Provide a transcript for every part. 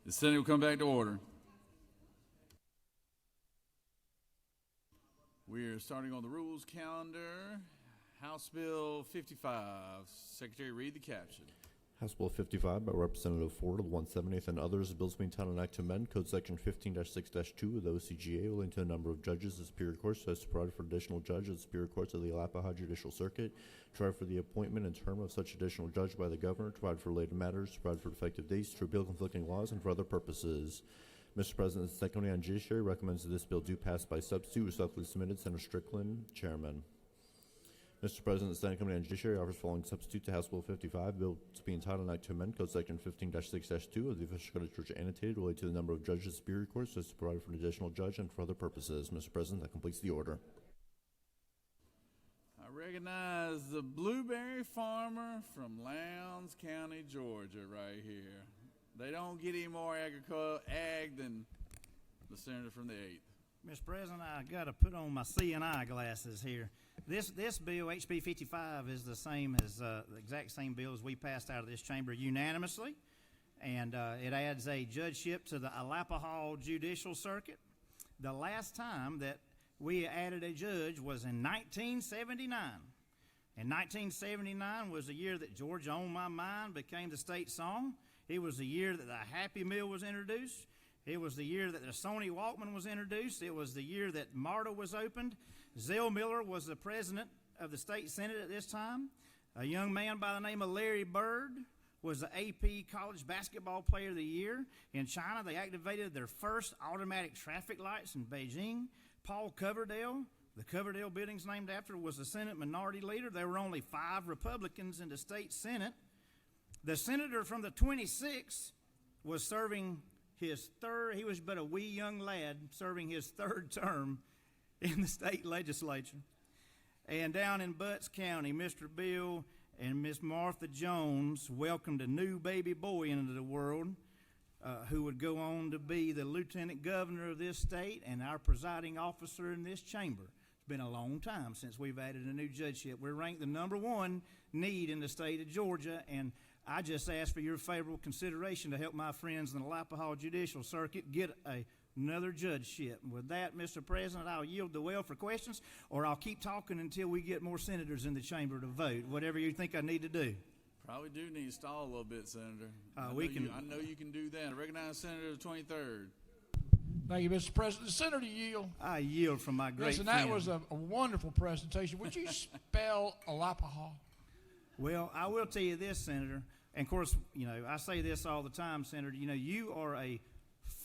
The Senate will come back to order. We're starting on the rules calendar. House Bill 55. Secretary, read the caption. House Bill 55 by Representative Ford of the 170th and others, bills being titled an act to amend Code Section 15-6-2 of the OCGA relating to the number of judges of Superior Courts as to provide for additional judge of the Superior Courts of the Alapaha Judicial Circuit, to provide for the appointment and term of such additional judge by the governor, to provide for related matters, to provide for effective dates, to repeal conflicting laws, and for other purposes. Mr. President, the Senate Committee on Judiciary recommends that this bill do pass by substitute. Respectfully submitted, Senator Strickland, Chairman. Mr. President, the Senate Committee on Judiciary offers following substitute to House Bill 55, bill to be entitled an act to amend Code Section 15-6-2 of the official code of Georgia annotated related to the number of judges of Superior Courts as to provide for an additional judge and for other purposes. Mr. President, that completes the order. I recognize the blueberry farmer from Lowndes County, Georgia, right here. They don't get any more ag than the senator from the 8th. Mr. President, I got to put on my CNI glasses here. This bill, HB 55, is the same as the exact same bill as we passed out of this chamber unanimously, and it adds a judgeship to the Alapaha Judicial Circuit. The last time that we added a judge was in 1979. And 1979 was the year that Georgia on My Mind became the state song. It was the year that the Happy Meal was introduced. It was the year that the Sony Walkman was introduced. It was the year that MARTA was opened. Zell Miller was the president of the state senate at this time. A young man by the name of Larry Bird was the AP College Basketball Player of the Year. In China, they activated their first automatic traffic lights in Beijing. Paul Coverdale, the Coverdale building's named after, was the Senate Minority Leader. There were only 5 Republicans in the state Senate. The senator from the 26th was serving his third, he was but a wee young lad serving his 3rd term in the state legislature. And down in Butts County, Mr. Bill and Miss Martha Jones welcomed a new baby boy into the world who would go on to be the lieutenant governor of this state and our presiding officer in this chamber. It's been a long time since we've added a new judgeship. We're ranked the #1 need in the state of Georgia, and I just ask for your favorable consideration to help my friends in the Alapaha Judicial Circuit get another judgeship. And with that, Mr. President, I'll yield the well for questions, or I'll keep talking until we get more senators in the chamber to vote, whatever you think I need to do. Probably do need to stall a little bit, Senator. I know you can do that. I recognize Senator the 23rd. Thank you, Mr. President. The Senator yield. I yield from my great friend. That was a wonderful presentation. Would you spell Alapaha? Well, I will tell you this, Senator. And, of course, I say this all the time, Senator. You are a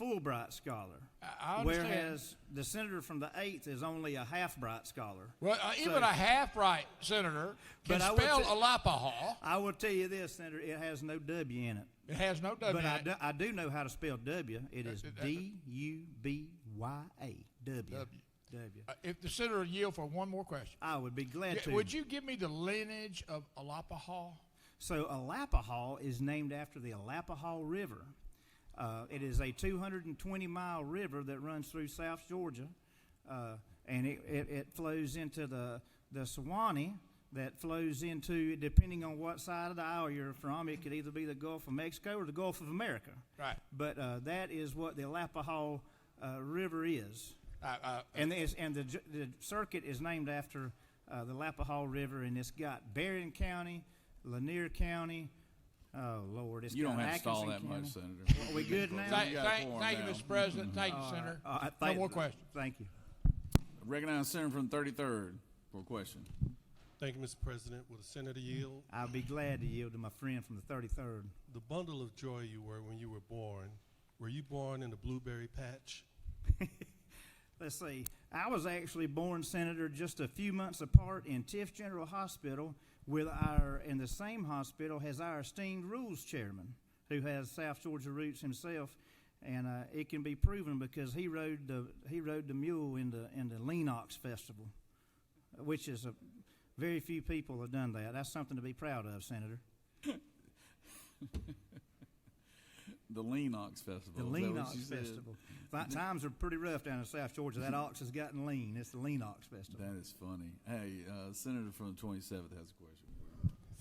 Fulbright scholar, I understand. Whereas the senator from the 8th is only a half-bright scholar. Well, even a half-bright senator can spell Alapaha. I will tell you this, Senator. It has no W in it. It has no W in it. But I do know how to spell W. It is D-U-B-Y-A. W. If the senator would yield for one more question. I would be glad to. Would you give me the lineage of Alapaha? So Alapaha is named after the Alapaha River. It is a 220-mile river that runs through South Georgia, and it flows into the Suwannee that flows into, depending on what side of the aisle you're from, it could either be the Gulf of Mexico or the Gulf of America. Right. But that is what the Alapaha River is. And the circuit is named after the Alapaha River, and it's got Berrien County, Lanier County. Oh, Lord. You don't have to stall that much, Senator. Are we good now? Thank you, Mr. President. Thank you, Senator. No more questions. Thank you. Recognize Senator from the 33rd for a question. Thank you, Mr. President. Will the Senator yield? I'll be glad to yield to my friend from the 33rd. The bundle of joy you were when you were you born in the blueberry patch? Let's see. I was actually born, Senator, just a few months apart in Tiff General Hospital in the same hospital as our esteemed rules chairman, who has South Georgia roots himself, and it can be proven because he rode the mule in the Lean Ox Festival, which is very few people have done that. That's something to be proud of, Senator. The Lean Ox Festival. The Lean Ox Festival. Times are pretty rough down in South Georgia. That ox has gotten lean. It's the Lean Ox Festival. That is funny. Hey, Senator from the 27th has a question.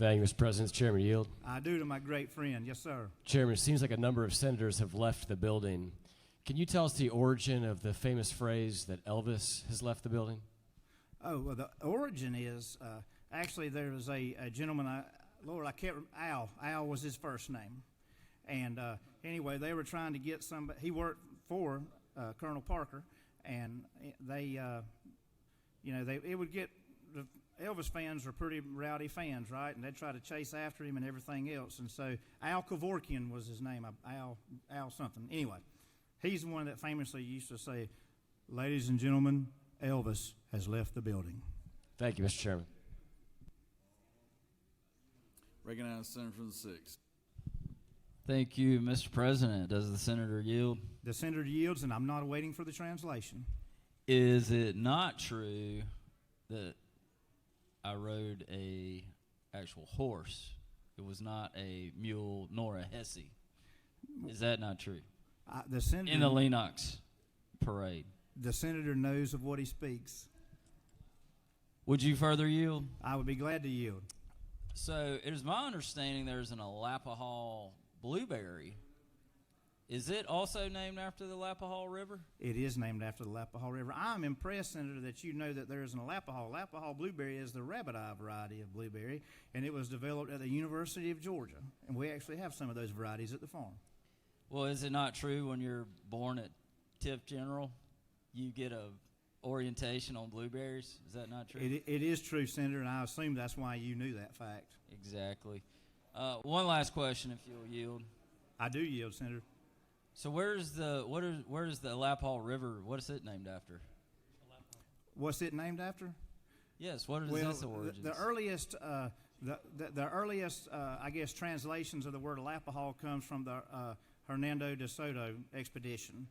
Thank you, Mr. President. Chairman, yield. I do, to my great friend. Yes, sir. Chairman, it seems like a number of senators have left the building. Can you tell us the origin of the famous phrase that Elvis has left the building? Oh, well, the origin is actually there was a gentleman, Lord, I can't remember, Al. Al was his first name. And anyway, they were trying to get somebody, he worked for Colonel Parker, and they, it would get, the Elvis fans were pretty rowdy fans, right? And they'd try to chase after him and everything else. And so Al Kevorkian was his name, Al something. Anyway, he's the one that famously used to say, "Ladies and gentlemen, Elvis has left the building." Thank you, Mr. Chairman. Recognize the senator from the 6th. Thank you, Mr. President. Does the senator yield? The senator yields, and I'm not waiting for the translation. Is it not true that I rode a actual horse? It was not a mule nor a hesse. Is that not true? The senator, In the Lennox parade. the senator knows of what he speaks. Would you further yield? I would be glad to yield. So it is my understanding there's an Alapahaw blueberry. Is it also named after the Alapahaw River? It is named after the Alapahaw River. I'm impressed, Senator, that you know that there is an Alapahaw. Alapahaw blueberry is the rabbit eye variety of blueberry, and it was developed at the University of Georgia. And we actually have some of those varieties at the farm. Well, is it not true when you're born at Tiff General, you get a orientation on blueberries? Is that not true? It is true, Senator, and I assume that's why you knew that fact. Exactly. One last question, if you'll yield. I do yield, Senator. So where's the Alapahaw River? What is it named after? What's it named after? Yes. What is Well, its origins? the earliest, the earliest, I guess, translations of the word Alapahaw comes from the Hernando de Soto expedition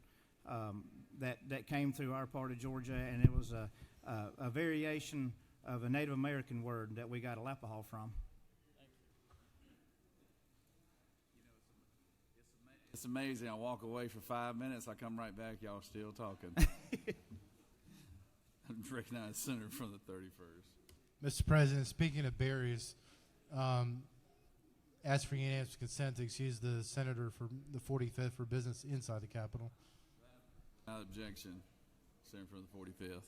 that came through our part of Georgia, and it was a variation of a Native American word that we got Alapahaw from. It's amazing. I walk away for 5 minutes. I come right back. Y'all still talking. I recognize Senator from the 31st. Mr. President, speaking of berries, ask for unanimous consent to excuse the senator for the 45th for business inside the Capitol. Without objection, Senator from the 45th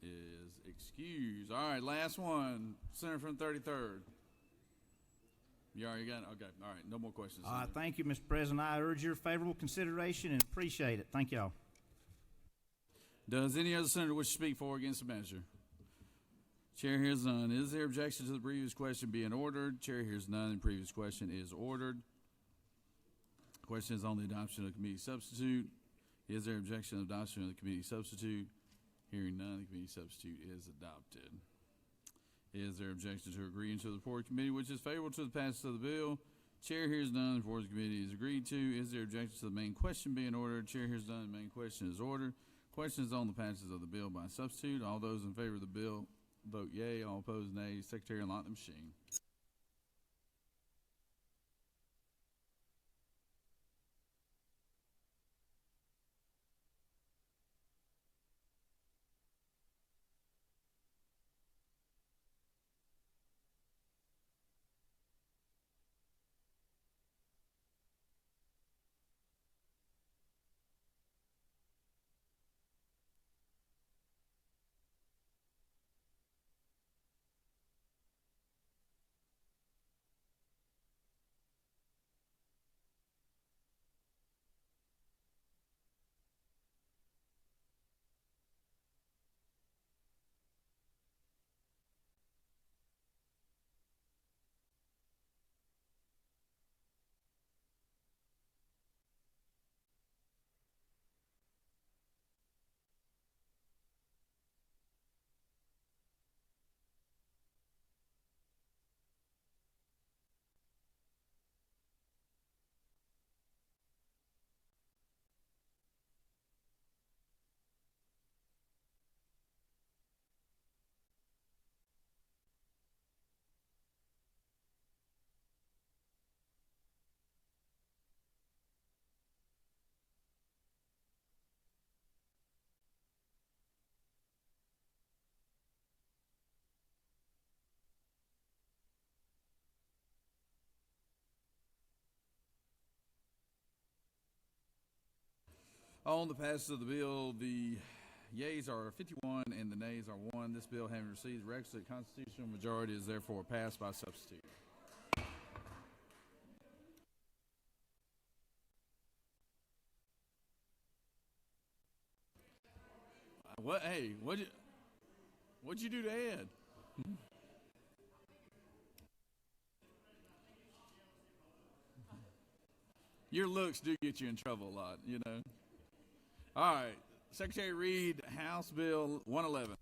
is excused. All right, last one. Senator from the 33rd. You already got it? Okay. All right. No more questions. Thank you, Mr. President. I urge your favorable consideration and appreciate it. Thank y'all. Does any other senator wish to speak for or against the measure? Chair hears none. Is there objection to the previous question being ordered? Chair hears none. The previous question is ordered. Question is on the adoption of the committee substitute. Is there objection to the adoption of the committee substitute? Hearing none, the committee substitute is adopted. Is there objection to agreeing to the report of the committee which is favorable to the passage of the bill? Chair hears none. The report of the committee is agreed to. Is there objection to the main question being ordered? Chair hears none. The main question is ordered. Question is on the passage of the bill by substitute. All those in favor of the bill vote yea. All opposed nay. Secretary, unlock the machine. On the passage of the bill, the yeas are 51 and the nays are 1. This bill, having received the requisite constitutional majority, is therefore passed by substitute. What? Hey, what'd you do to Ed? Your looks do get you in trouble a lot, you know. All right, Secretary read House Bill 111.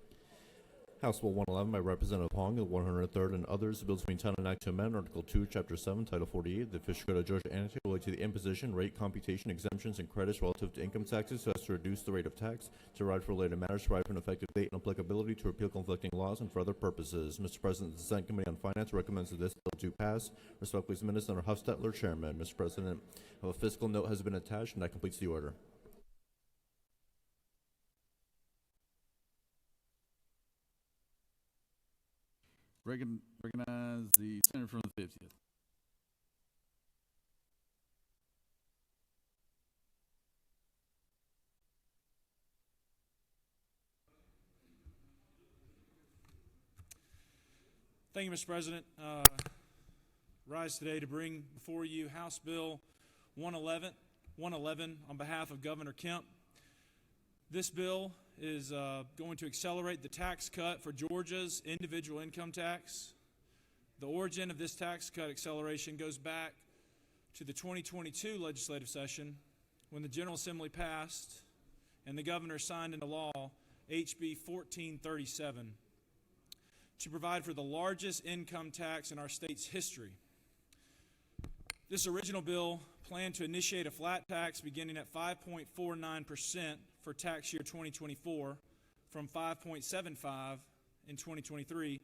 House Bill 111 by Representative Hong, the 103rd, and others. Bills being titled and act to amend Article 2, Chapter 7, Title 48, the Official Code of Georgia Annotated related to the imposition, rate, computation, exemptions, and credits relative to income taxes so as to reduce the rate of tax, to provide for related matters, provide for an effective date and applicability, to repeal conflicting laws, and for other purposes. Mr. President, the Senate Committee on Finance recommends that this bill do pass. Respectfully submitted, Senator Huffstetler, Chairman. Mr. President, a fiscal note has been attached, and that completes the order. Recognize the senator from the 50th. Thank you, Mr. President. Rise today to bring before you House Bill 111 on behalf of Governor Kemp. This bill is going to accelerate the tax cut for Georgia's individual income tax. The origin of this tax cut acceleration goes back to the 2022 legislative session when the General Assembly passed and the governor signed into law HB 1437 to provide for the largest income tax in our state's history. This original bill planned to initiate a flat tax beginning at 5.49% for tax year 2024 from 5.75% in 2023,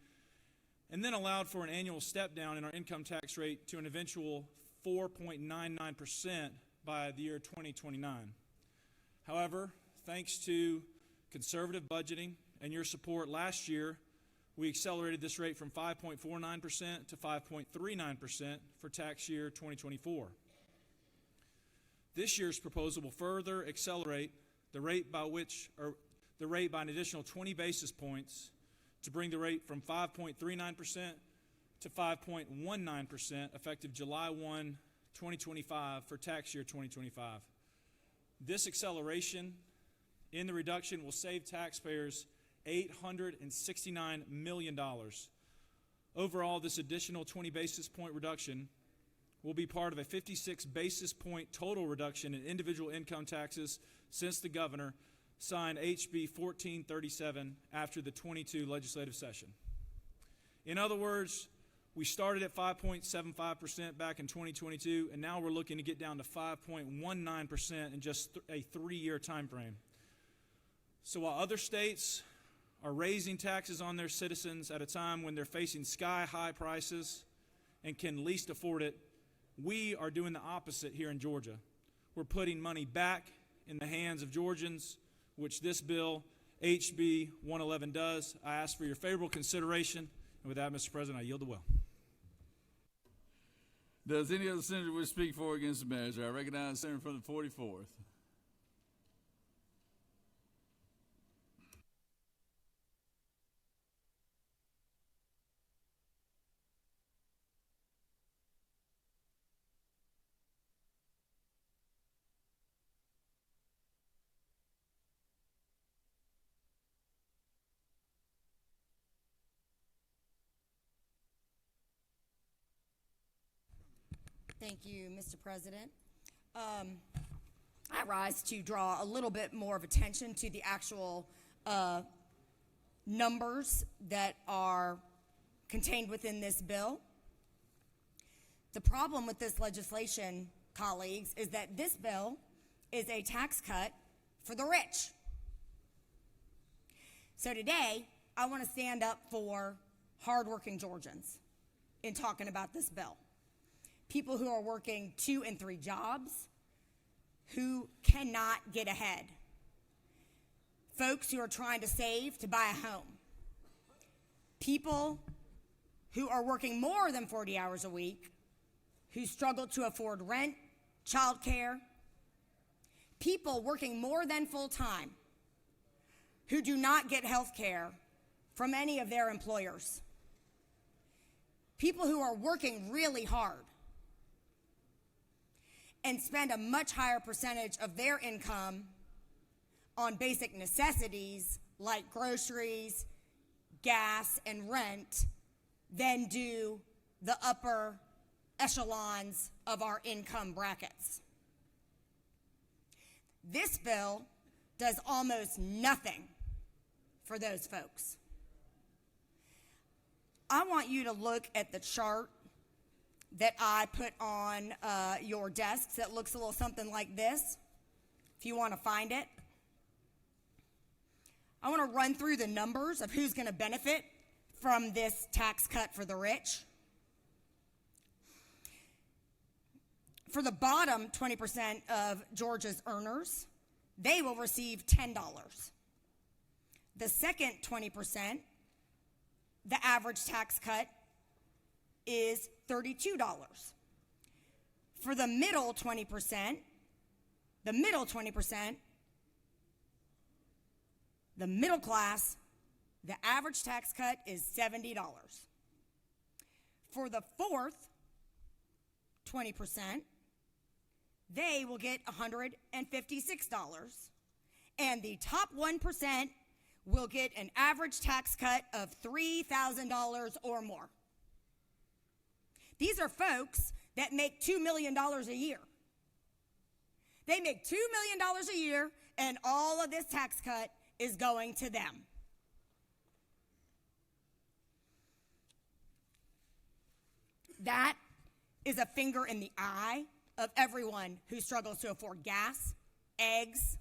and then allowed for an annual step down in our income tax rate to an eventual 4.99% by the year 2029. However, thanks to conservative budgeting and your support last year, we accelerated this rate from 5.49% to 5.39% for tax year 2024. This year's proposal will further accelerate the rate by an additional 20 basis points to bring the rate from 5.39% to 5.19% effective July 1, 2025 for tax year 2025. This acceleration in the reduction will save taxpayers $869 million. Overall, this additional 20 basis point reduction will be part of a 56 basis point total reduction in individual income taxes since the governor signed HB 1437 after the 22 legislative session. In other words, we started at 5.75% back in 2022, and now we're looking to get down to 5.19% in just a 3-year time frame. So while other states are raising taxes on their citizens at a time when they're facing sky-high prices and can least afford it, we are doing the opposite here in Georgia. We're putting money back in the hands of Georgians, which this bill, HB 111, does. I ask for your favorable consideration. And with that, Mr. President, I yield the will. Does any other senator wish to speak for or against the measure? I recognize the senator from the 44th. Thank you, Mr. President. I rise to draw a little bit more of attention to the actual numbers that are contained within this bill. The problem with this legislation, colleagues, is that this bill is a tax cut for the rich. So today, I want to stand up for hardworking Georgians in talking about this bill. People who are working 2 and 3 jobs, who cannot get ahead. Folks who are trying to save to buy a home. People who are working more than 40 hours a week, who struggle to afford rent, childcare. people working more than full time who do not get health care from any of their employers. People who are working really hard and spend a much higher percentage of their income on basic necessities like groceries, gas, and rent than do the upper echelons of our income brackets. This bill does almost nothing for those folks. I want you to look at the chart that I put on your desks that looks a little something like this, if you want to find it. I want to run through the numbers of who's going to benefit from this tax cut for the rich. For the bottom 20% of Georgia's earners, they will receive $10. The second 20%, the average tax cut is $32. For the middle 20%, the middle class, the average tax cut is $70. For the fourth 20%, they will get $156. And the top 1% will get an average tax cut of $3,000 or more. These are folks that make $2 million a year. They make $2 million a year, and all of this tax cut is going to them. That is a finger in the eye of everyone who struggles to afford gas, eggs,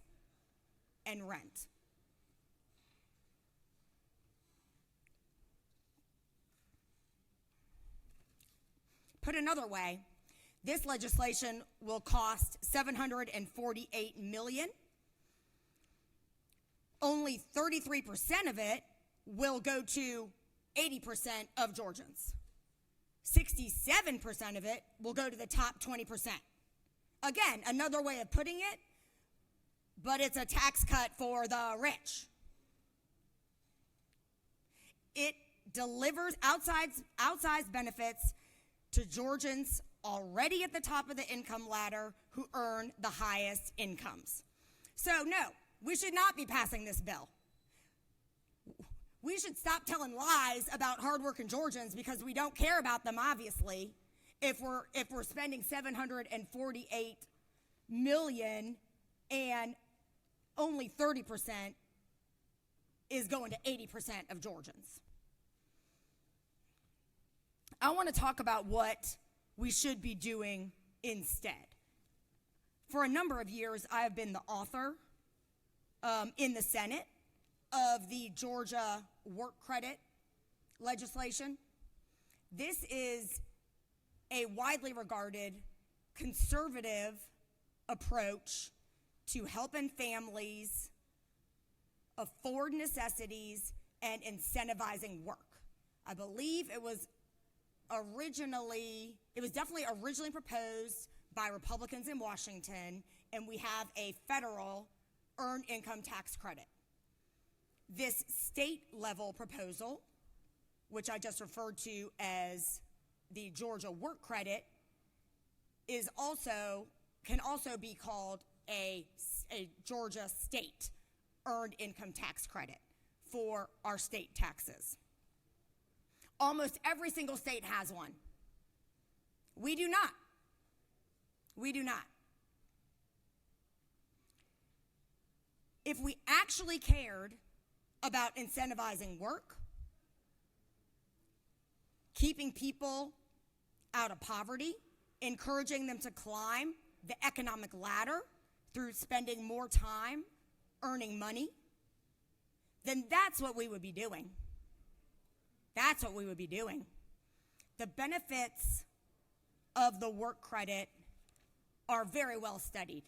and rent. Put another way, this legislation will cost $748 million. Only 33% of it will go to 80% of Georgians. 67% of it will go to the top 20%. Again, another way of putting it, but it's a tax cut for the rich. It delivers outsized benefits to Georgians already at the top of the income ladder who earn the highest incomes. So no, we should not be passing this bill. We should stop telling lies about hardworking Georgians because we don't care about them, obviously, if we're spending $748 million and only 30% is going to 80% of Georgians. I want to talk about what we should be doing instead. For a number of years, I have been the author in the Senate of the Georgia work credit legislation. This is a widely regarded conservative approach to helping families afford necessities and incentivizing work. I believe it was definitely originally proposed by Republicans in Washington, and we have a federal earned income tax credit. This state-level proposal, which I just referred to as the Georgia work credit, can also be called a Georgia state earned income tax credit for our state taxes. Almost every single state has one. We do not. We do not. If we actually cared about incentivizing work, keeping people out of poverty, encouraging them to climb the economic ladder through spending more time earning money, then that's what we would be doing. That's what we would be doing. The benefits of the work credit are very well studied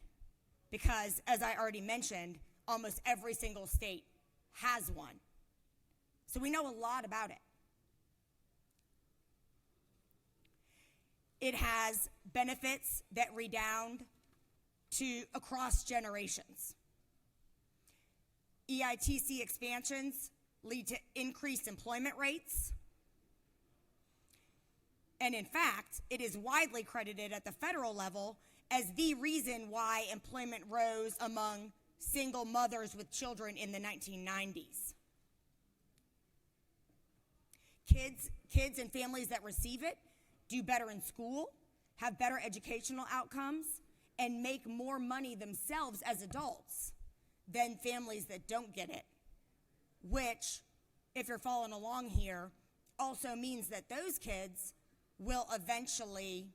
because, as I already mentioned, almost every single state has one. So we know a lot about it. It has benefits that redound to across generations. EITC expansions lead to increased employment rates. And in fact, it is widely credited at the federal level as the reason why employment rose among single mothers with children in the 1990s. Kids and families that receive it do better in school, have better educational outcomes, and make more money themselves as adults than families that don't get it, which, if you're following along here, also means that those kids will eventually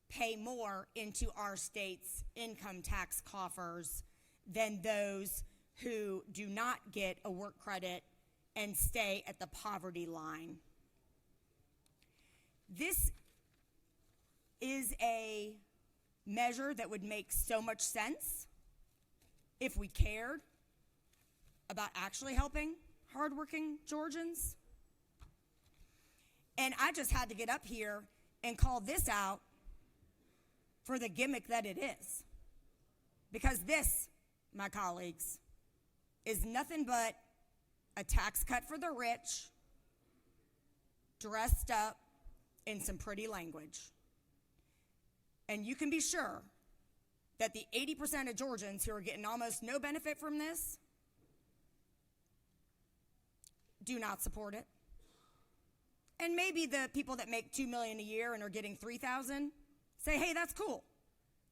pay more into our state's income tax coffers than those who do not get a work credit and stay at the poverty line. This is a measure that would make so much sense if we cared about actually helping hardworking Georgians. And I just had to get up here and call this out for the gimmick that it is. Because this, my colleagues, is nothing but a tax cut for the rich, dressed up in some pretty language. And you can be sure that the 80% of Georgians who are getting almost no benefit from this do not support it. And maybe the people that make $2 million a year and are getting $3,000 say, hey, that's cool.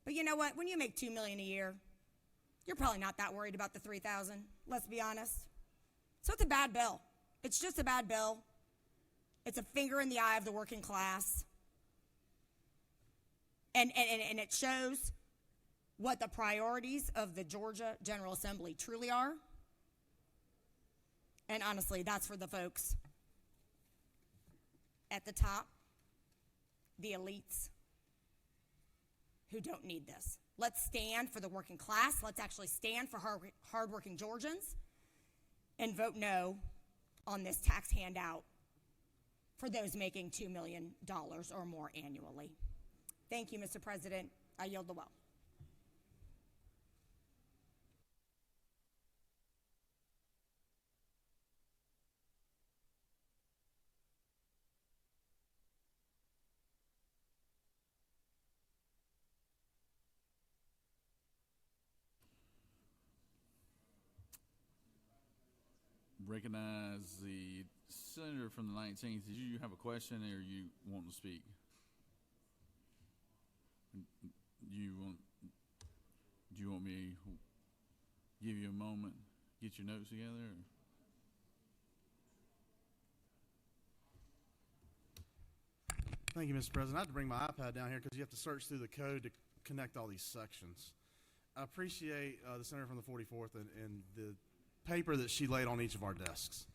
But you know what? When you make $2 million a year, you're probably not that worried about the $3,000. Let's be honest. So it's a bad bill. It's just a bad bill. It's a finger in the eye of the working class. And it shows what the priorities of the Georgia General Assembly truly are. And honestly, that's for the folks at the top, the elites, who don't need this. Let's stand for the working class. Let's actually stand for hardworking Georgians and vote no on this tax handout for those making $2 million or more annually. Thank you, Mr. President. I yield the well. Recognize the senator from the 19th. Did you have a question or you want to speak? Do you want me to give you a moment, get your notes together? Or? Thank you, Mr. President. I have to bring my iPad down here because you have to search through the code to connect all these sections. I appreciate the senator from the 44th and the paper that she laid on each of our desks.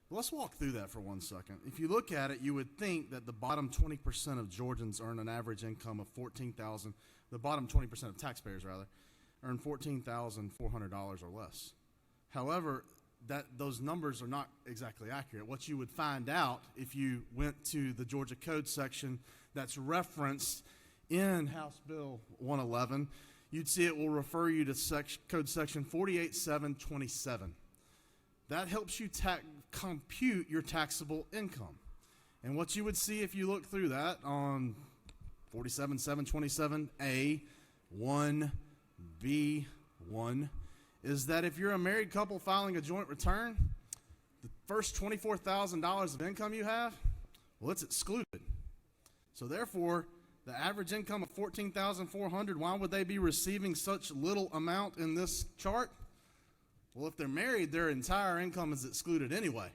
But let's walk through that for 1 second. If you look at it, you would think that the bottom 20% of Georgians earn an average income of $14,000. The bottom 20% of taxpayers, rather, earn $14,400 or less. However, those numbers are not exactly accurate. What you would find out if you went to the Georgia Code section that's referenced in House Bill 111, you'd see it will refer you to Code Section 48727. That helps you compute your taxable income. And what you would see if you look through that on 47727A 1B1 is that if you're a married couple filing a joint return, the first $24,000 of income you have, well, it's excluded. So therefore, the average income of $14,400, why would they be receiving such little amount in this chart? Well, if they're married, their entire income is excluded anyway.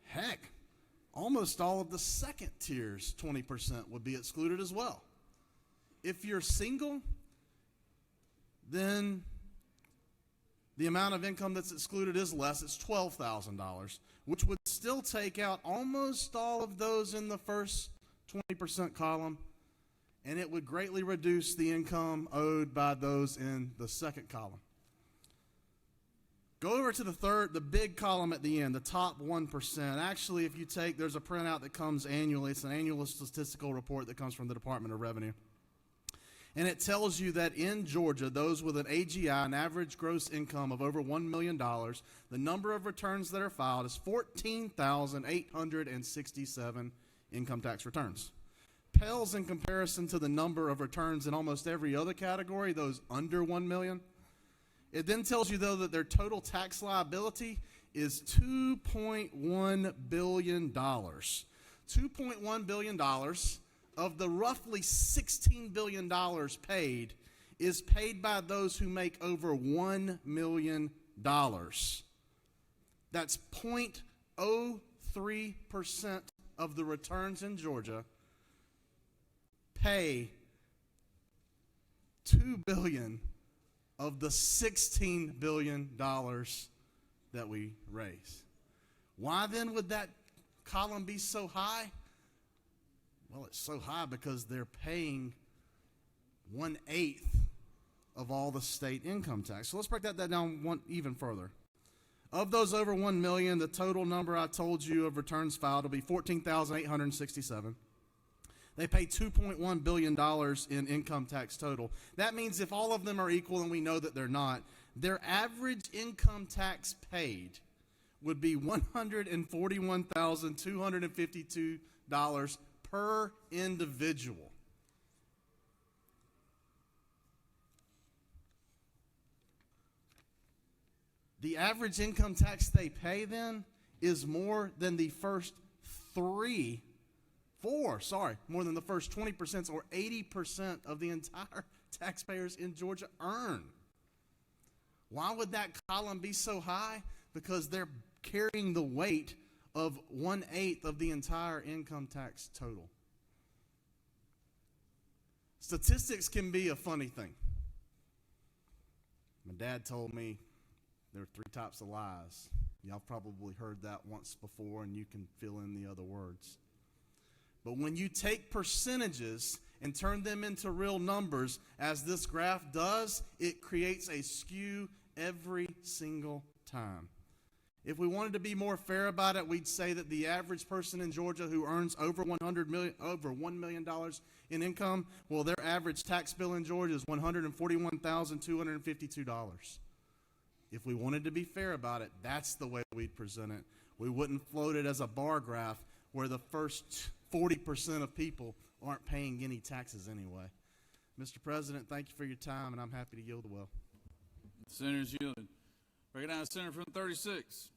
Heck, almost all of the second tier's 20% would be excluded as well. If you're single, then the amount of income that's excluded is less. It's $12,000, which would still take out almost all of those in the first 20% column, and it would greatly reduce the income owed by those in the second column. Go over to the big column at the end, the top 1%. Actually, if you take, there's a printout that comes annually. It's an annual statistical report that comes from the Department of Revenue. And it tells you that in Georgia, those with an AGI, an average gross income of over $1 million, the number of returns that are filed is 14,867 income tax returns. Pales in comparison to the number of returns in almost every other category, those under $1 million. It then tells you, though, that their total tax liability is $2.1 billion. $2.1 billion of the roughly $16 billion paid is paid by those who make over $1 million. That's 0.03% of the returns in Georgia pay $2 billion of the $16 billion that we raise. Why then would that column be so high? Well, it's so high because they're paying 1/8 of all the state income tax. So let's break that down even further. Of those over 1 million, the total number I told you of returns filed will be 14,867. They pay $2.1 billion in income tax total. That means if all of them are equal, and we know that they're not, their average income tax paid would be $141,252 per individual. The average income tax they pay then is more than the first more than the first 20% or 80% of the entire taxpayers in Georgia earn. Why would that column be so high? Because they're carrying the weight of 1/8 of the entire income tax total. Statistics can be a funny thing. My dad told me there are 3 types of lies. Y'all probably heard that once before, and you can fill in the other words. But when you take percentages and turn them into real numbers, as this graph does, it creates a skew every single time. If we wanted to be more fair about it, we'd say that the average person in Georgia who earns over $1 million in income, well, their average tax bill in Georgia is $141,252. If we wanted to be fair about it, that's the way we'd present it. We wouldn't float it as a bar graph where the first 40% of people aren't paying any taxes anyway. Mr. President, thank you for your time, and I'm happy to yield the well. Senator's yielded. Recognize Senator from 36.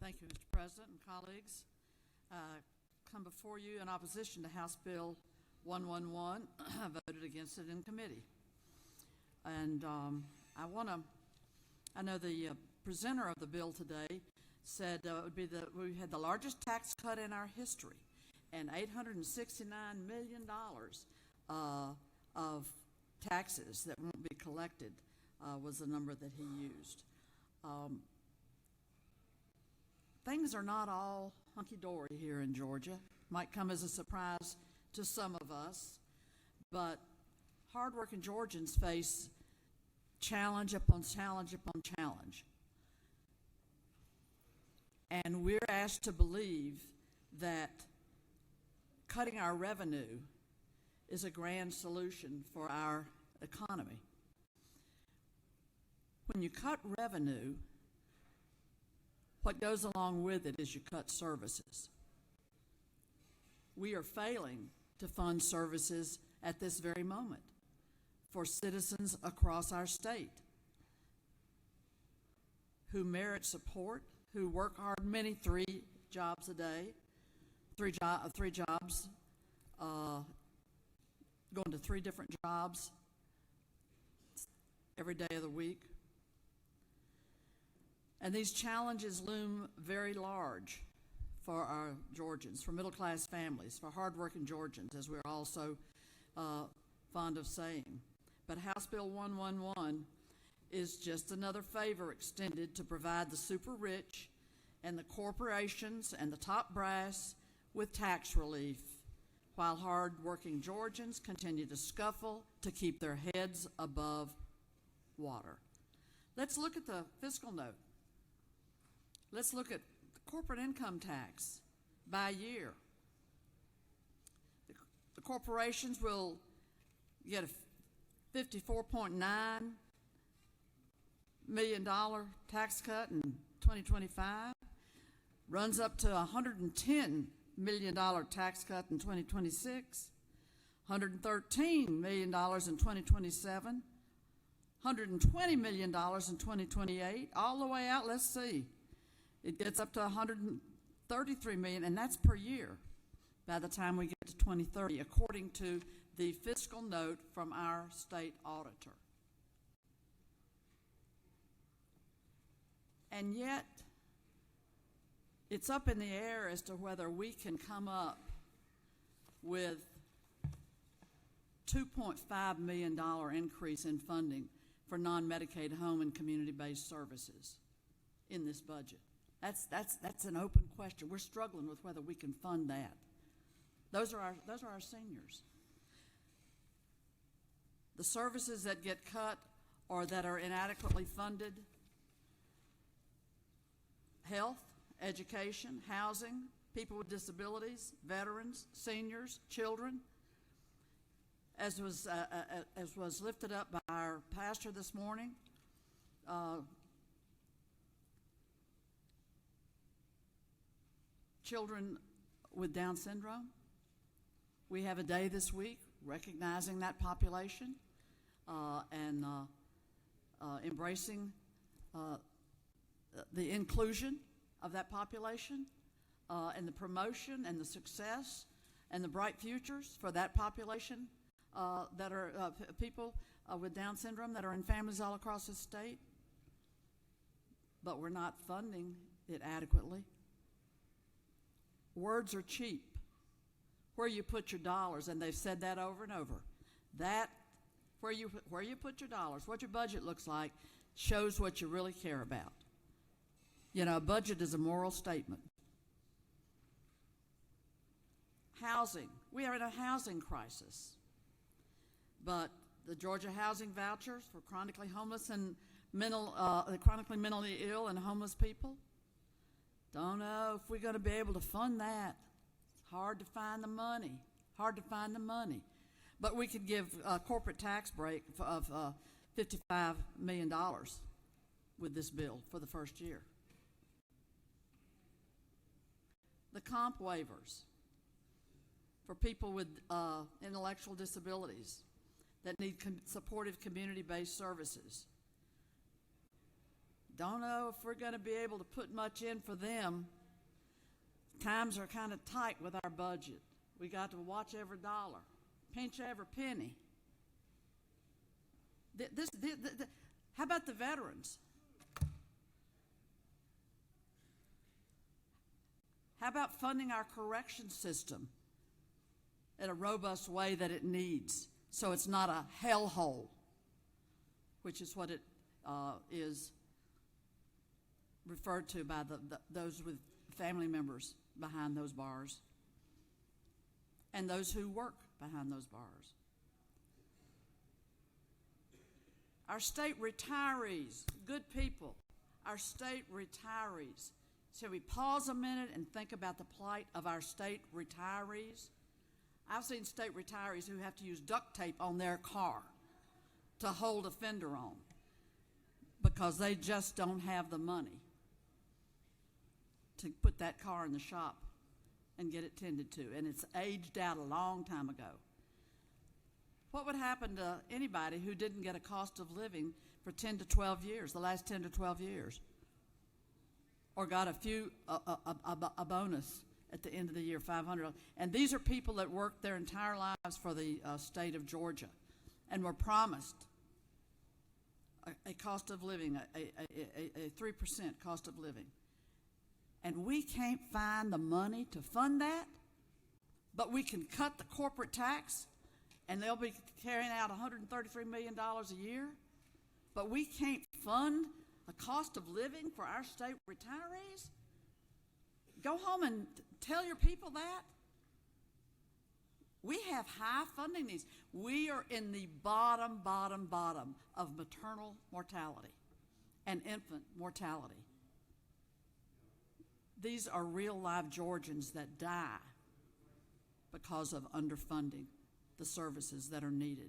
Thank you, Mr. President and colleagues. Come before you in opposition to House Bill 111. I voted against it in committee. And I know the presenter of the bill today said we had the largest tax cut in our history, and $869 million of taxes that won't be collected was the number that he used. Things are not all hunky-dory here in Georgia. Might come as a surprise to some of us, but hardworking Georgians face challenge upon challenge upon challenge. And we're asked to believe that cutting our revenue is a grand solution for our economy. When you cut revenue, what goes along with it is you cut services. We are failing to fund services at this very moment for citizens across our state who merit support, who work hard, many 3 jobs a day, three jobs, going to 3 different jobs every day of the week. And these challenges loom very large for our Georgians, for middle-class families, for hardworking Georgians, as we're also fond of saying. but House Bill 111 is just another favor extended to provide the super rich and the corporations and the top brass with tax relief, while hard-working Georgians continue to scuffle to keep their heads above water. Let's look at the fiscal note. Let's look at the corporate income tax by year. The corporations will get a $54.9 million tax cut in 2025, runs up to a $110 million tax cut in 2026, $113 million in 2027, $120 million in 2028, all the way out. Let's see. It gets up to $133 million, and that's per year by the time we get to 2030, according to the fiscal note from our state auditor. And yet, it's up in the air as to whether we can come up with $2.5 million increase in funding for non-Medicaid home and community-based services in this budget. That's an open question. We're struggling with whether we can fund that. Those are our seniors. The services that get cut or that are inadequately funded: health, education, housing, people with disabilities, veterans, seniors, children. As was lifted up by our pastor this morning, children with Down syndrome. We have a day this week recognizing that population and embracing the inclusion of that population and the promotion and the success and the bright futures for that population that are people with Down syndrome that are in families all across the state. But we're not funding it adequately. Words are cheap. Where you put your dollars, and they've said that over and over. That where you put your dollars, what your budget looks like, shows what you really care about. You know, a budget is a moral statement. Housing. We are in a housing crisis. But the Georgia housing vouchers for chronically homeless and chronically mentally ill and homeless people, don't know if we're going to be able to fund that. It's hard to find the money. But we could give a corporate tax break of $55 million with this bill for the first year. The comp waivers for people with intellectual disabilities that need supportive community-based services. Don't know if we're going to be able to put much in for them. Times are kind of tight with our budget. We got to watch every dollar, pinch every penny. How about the veterans? How about funding our correction system in a robust way that it needs, so it's not a hellhole, which is what it is referred to by those with family members behind those bars and those who work behind those bars. Our state retirees, good people, our state retirees. Shall we pause a minute and think about the plight of our state retirees? I've seen state retirees who have to use duct tape on their car to hold a fender on because they just don't have the money to put that car in the shop and get it tended to, and it's aged out a long time ago. What would happen to anybody who didn't get a cost of living for 10 to 12 years, the last 10 to 12 years, or got a bonus at the end of the year, $500? And these are people that worked their entire lives for the state of Georgia and were promised a cost of living, a 3% cost of living. And we can't find the money to fund that, but we can cut the corporate tax and they'll be carrying out $133 million a year, but we can't fund the cost of living for our state retirees? Go home and tell your people that. We have high funding needs. We are in the bottom of maternal mortality and infant mortality. These are real live Georgians that die because of underfunding the services that are needed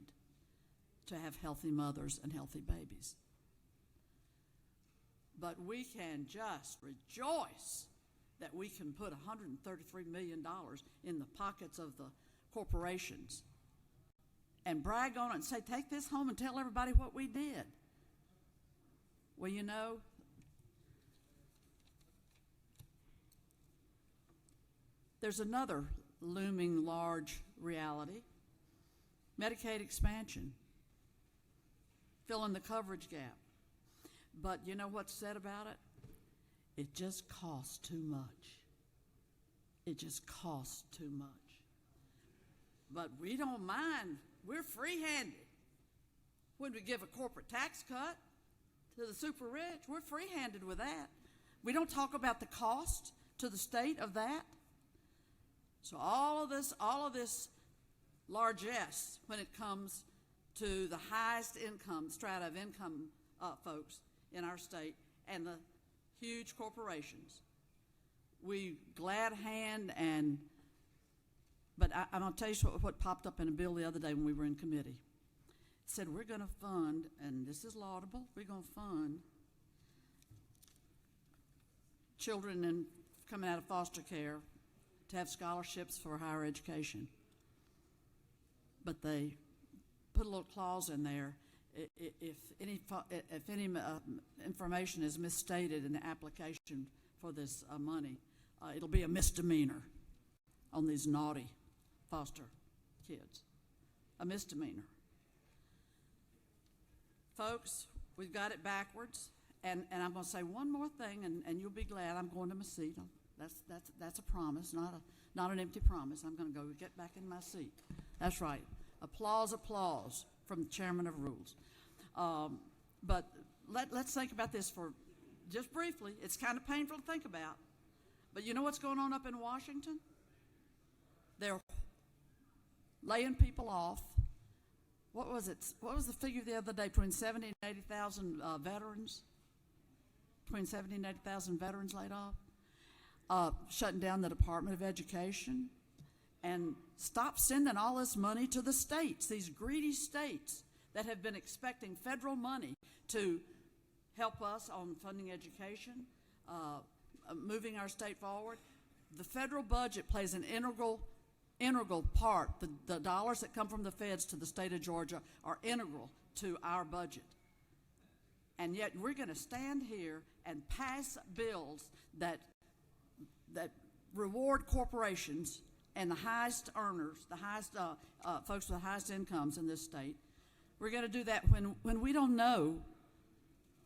to have healthy mothers and healthy babies. But we can just rejoice that we can put $133 million in the pockets of the corporations and brag on it and say, take this home and tell everybody what we did. Well, you know, there's another looming large reality. Medicaid expansion, filling the coverage gap. But you know what's said about it? It just costs too much. It just costs too much. But we don't mind. We're free-handed. When we give a corporate tax cut to the super rich, we're free-handed with that. We don't talk about the cost to the state of that. So all of this largesse when it comes to the highest income, strata of income folks in our state and the huge corporations. We glad hand but I'm going to tell you what popped up in a bill the other day when we were in committee. It said we're going to fund, and this is laudable, we're going to fund children coming out of foster care to have scholarships for higher education. But they put a little clause in there. If any information is misstated in the application for this money, it'll be a misdemeanor on these naughty foster kids. A misdemeanor. Folks, we've got it backwards. And I'm going to say one more thing, and you'll be glad I'm going to my seat. That's a promise, not an empty promise. I'm going to go get back in my seat. That's right. Applause from the chairman of rules. But let's think about this for just briefly. It's kind of painful to think about. But you know what's going on up in Washington? They're laying people off. What was it? What was the figure the other day? Between 70 and 80,000 veterans? Between 70 and 80,000 veterans laid off. Shutting down the Department of Education. And stop sending all this money to the states, these greedy states that have been expecting federal money to help us on funding education, moving our state forward. The federal budget plays an integral part. The dollars that come from the feds to the state of Georgia are integral to our budget. And yet we're going to stand here and pass bills that reward corporations and the highest earners, the highest folks with the highest incomes in this state. We're going to do that when we don't know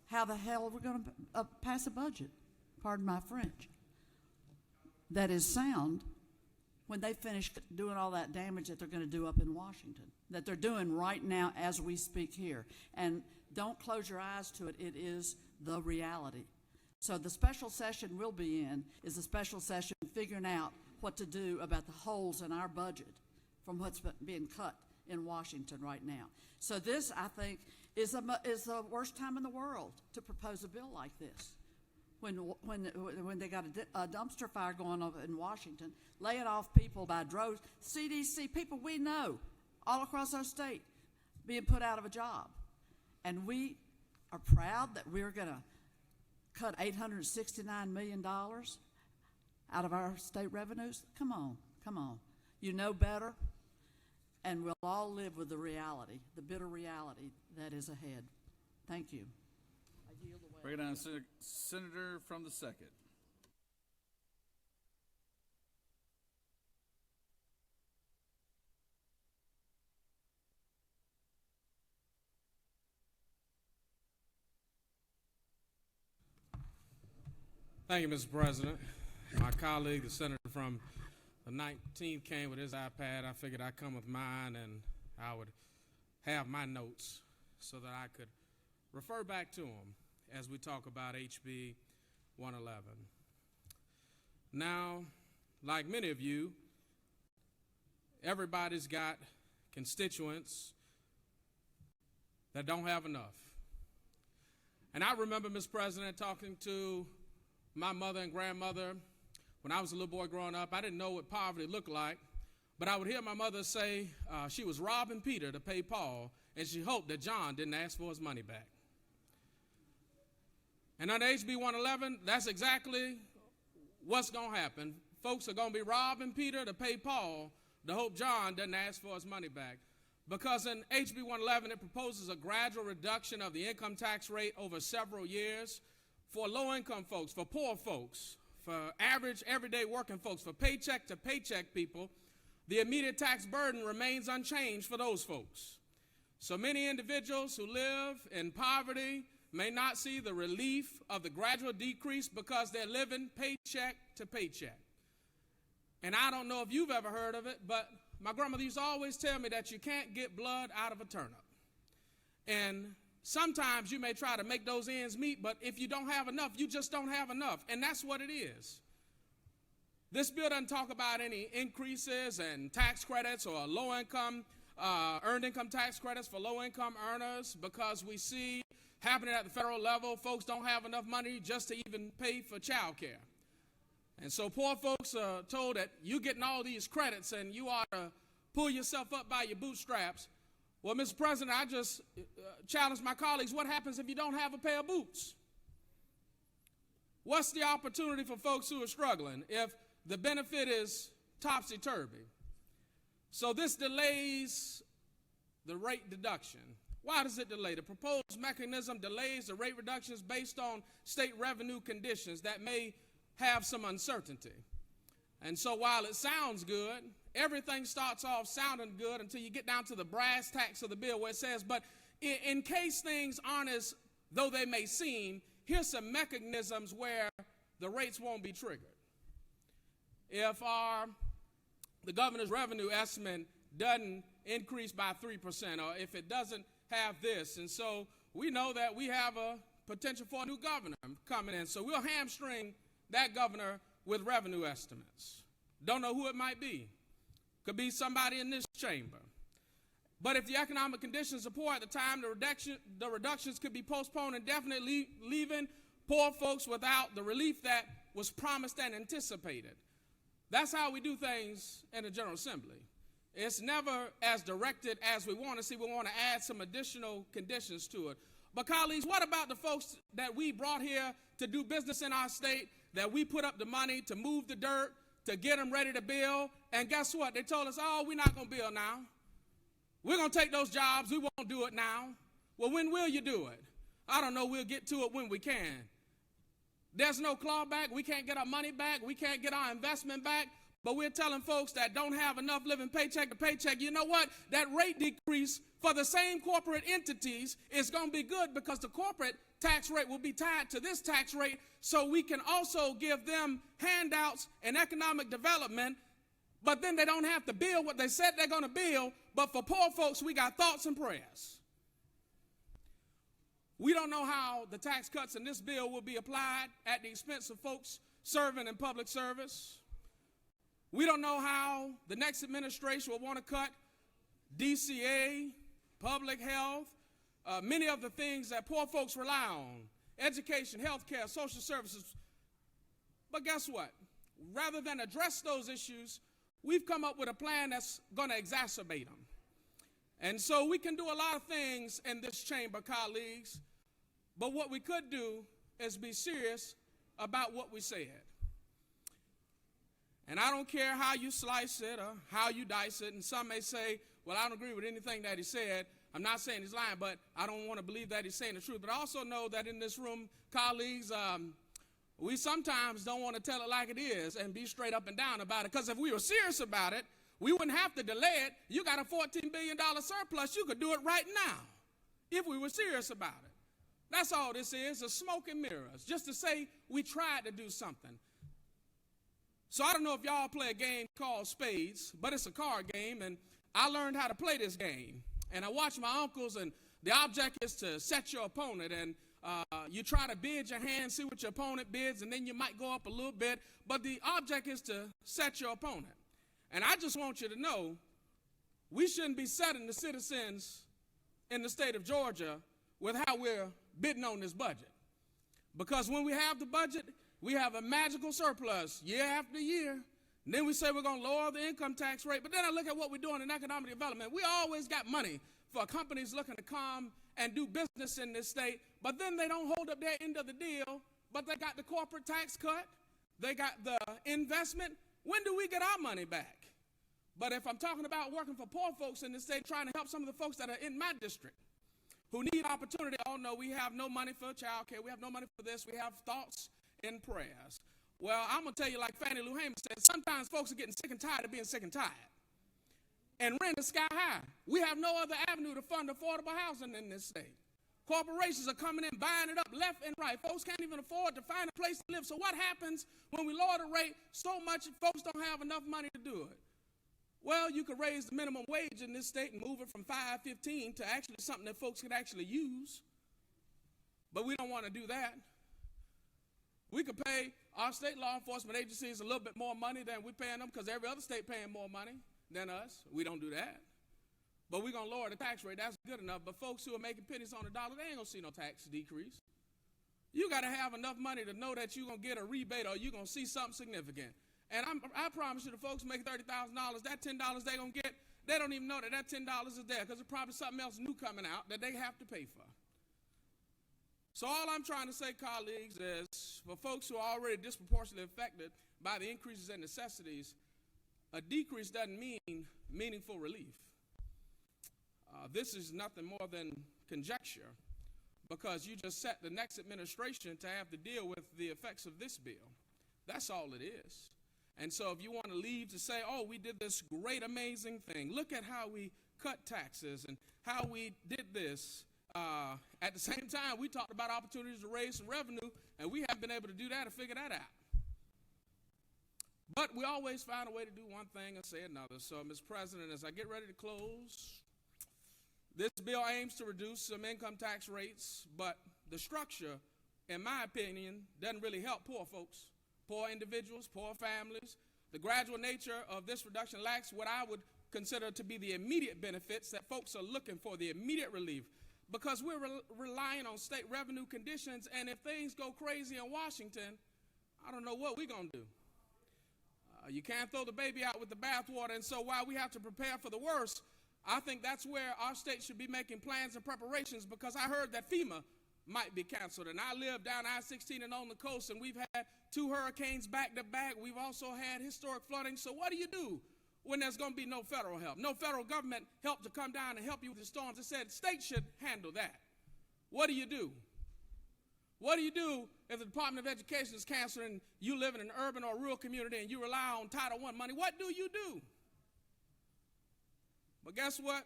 how the hell we're going to pass a budget, pardon my French, that is sound when they finish doing all that damage that they're going to do up in Washington, that they're doing right now as we speak here. And don't close your eyes to it. It is the reality. So the special session we'll be in is a special session figuring out what to do about the holes in our budget from what's being cut in Washington right now. So this, I think, is the worst time in the world to propose a bill like this. When they got a dumpster fire going on in Washington, laying off people by droves, CDC, people we know all across our state being put out of a job. And we are proud that we're going to cut $869 million out of our state revenues. Come on. You know better, and we'll all live with the reality, the bitter reality that is ahead. Thank you. I yield the way. Bring it down, Senator from the 2nd. Thank you, Mr. President. My colleague, the senator from the 19th, came with his iPad. I figured I'd come with mine I would have my notes so that I could refer back to them as we talk about HB 111. Now, like many of you, everybody's got constituents that don't have enough. And I remember, Mr. President, talking to my mother and grandmother when I was a little boy growing up. I didn't know what poverty looked like, but I would hear my mother say she was robbing Peter to pay Paul, and she hoped that John didn't ask for his money back. And under HB 111, that's exactly what's going to happen. Folks are going to be robbing Peter to pay Paul to hope John doesn't ask for his money back. Because in HB 111, it proposes a gradual reduction of the income tax rate over several years for low-income folks, for poor folks, for average, everyday working folks, for paycheck-to-paycheck people. The immediate tax burden remains unchanged for those folks. So many individuals who live in poverty may not see the relief of the gradual decrease because they're living paycheck to paycheck. And I don't know if you've ever heard of it, but my grandmother used to always tell me that you can't get blood out of a turnip. And sometimes you may try to make those ends meet, but if you don't have enough, you just don't have enough. And that's what it is. This bill doesn't talk about any increases and tax credits or low-income, earned income tax credits for low-income earners, because we see happening at the federal level, folks don't have enough money just to even pay for child care. And so poor folks are told that you're getting all these credits and you ought to pull yourself up by your bootstraps. Well, Mr. President, I just challenge my colleagues, what happens if you don't have a pair of boots? What's the opportunity for folks who are struggling if the benefit is topsy-turvy? So this delays the rate deduction. Why does it delay? The proposed mechanism delays the rate reductions based on state revenue conditions that may have some uncertainty. And so while it sounds good, everything starts off sounding good until you get down to the brass tacks of the bill where it says, but in case things aren't as though they may seem, here's some mechanisms where the rates won't be triggered. If the governor's revenue estimate doesn't increase by 3%, or if it doesn't have this, and so we know that we have a potential for a new governor coming in, so we'll hamstring that governor with revenue estimates. Don't know who it might be. Could be somebody in this chamber. But if the economic conditions are poor at the time, the reductions could be postponed indefinitely, leaving poor folks without the relief that was promised and anticipated. That's how we do things in the General Assembly. It's never as directed as we want to see. We want to add some additional conditions to it. But colleagues, what about the folks that we brought here to do business in our state, that we put up the money to move the dirt, to get them ready to build, and guess what? They told us, oh, we're not going to build now. We're going to take those jobs. We won't do it now. Well, when will you do it? I don't know. We'll get to it when we can. There's no clawback. We can't get our money back. We can't get our investment back. But we're telling folks that don't have enough living paycheck to paycheck, you know what? That rate decrease for the same corporate entities is going to be good because the corporate tax rate will be tied to this tax rate, so we can also give them handouts and economic development, but then they don't have to build what they said they're going to build. But for poor folks, we got thoughts and prayers. We don't know how the tax cuts in this bill will be applied at the expense of folks serving in public service. We don't know how the next administration will want to cut DCA, public health, many of the things that poor folks rely on, education, health care, social services. But guess what? Rather than address those issues, we've come up with a plan that's going to exacerbate them. And so we can do a lot of things in this chamber, colleagues, but what we could do is be serious about what we said. And I don't care how you slice it or how you dice it, and some may say, well, I don't agree with anything that he said. I'm not saying he's lying, but I don't want to believe that he's saying the truth. But I also know that in this room, colleagues, we sometimes don't want to tell it like it is and be straight up and down about it, because if we were serious about it, we wouldn't have to delay it. You got a $14 billion surplus. You could do it right now if we were serious about it. That's all this is smoke and mirrors, just to say we tried to do something. So I don't know if y'all play a game called Spades, but it's a card game, and I learned how to play this game. And I watched my uncles, and the object is to set your opponent. And you try to bid your hand, see what your opponent bids, and then you might go up a little bit. But the object is to set your opponent. And I just want you to know, we shouldn't be setting the citizens in the state of Georgia with how we're bidding on this budget. Because when we have the budget, we have a magical surplus year after year. And then we say we're going to lower the income tax rate. But then I look at what we're doing in economic development. We always got money for companies looking to come and do business in this state. But then they don't hold up their end of the deal. But they got the corporate tax cut. They got the investment. When do we get our money back? But if I'm talking about working for poor folks in this state, trying to help some of the folks that are in my district who need opportunity, oh no, we have no money for child care. We have no money for this. We have thoughts and prayers. Well, I'm going to tell you, like Fannie Lou Hamer said, sometimes folks are getting sick and tired of being sick and tired. And rent is sky high. We have no other avenue to fund affordable housing in this state. Corporations are coming in, buying it up left and right. Folks can't even afford to find a place to live. So what happens when we lower the rate so much folks don't have enough money to do it? Well, you could raise the minimum wage in this state and move it from $5.15 to actually something that folks could actually use. But we don't want to do that. We could pay our state law enforcement agencies a little bit more money than we're paying them because every other state paying more money than us. We don't do that. But we're going to lower the tax rate. That's good enough. But folks who are making pennies on the dollar, they ain't going to see no tax decrease. You got to have enough money to know that you're going to get a rebate or you're going to see something significant. And I promise you, the folks who make $30,000, that $10 they're going to get, they don't even know that $10 is there because there's probably something else new coming out that they have to pay for. So all I'm trying to say, colleagues, is for folks who are already disproportionately affected by the increases in necessities, a decrease doesn't mean meaningful relief. This is nothing more than conjecture because you just set the next administration to have to deal with the effects of this bill. That's all it is. And so if you want to leave to say, oh, we did this great, amazing thing, look at how we cut taxes and how we did this. At the same time, we talked about opportunities to raise some revenue, and we haven't been able to do that or figure that out. But we always find a way to do one thing and say another. So, Mr. President, as I get ready to close, this bill aims to reduce some income tax rates, but the structure, in my opinion, doesn't really help poor folks, poor individuals, poor families. The gradual nature of this reduction lacks what I would consider to be the immediate benefits that folks are looking for, the immediate relief. Because we're relying on state revenue conditions, and if things go crazy in Washington, I don't know what we're going to do. You can't throw the baby out with the bathwater, and so while we have to prepare for the worst, I think that's where our state should be making plans and preparations because I heard that FEMA might be canceled, and I live down I-16 and on the coast, and we've had 2 hurricanes back to back. We've also had historic flooding, so what do you do when there's going to be no federal help? No federal government help to come down and help you with the storms. It said states should handle that. What do you do? What do you do if the Department of Education is canceled and you live in an urban or rural community and you rely on Title I money? What do you do? But guess what?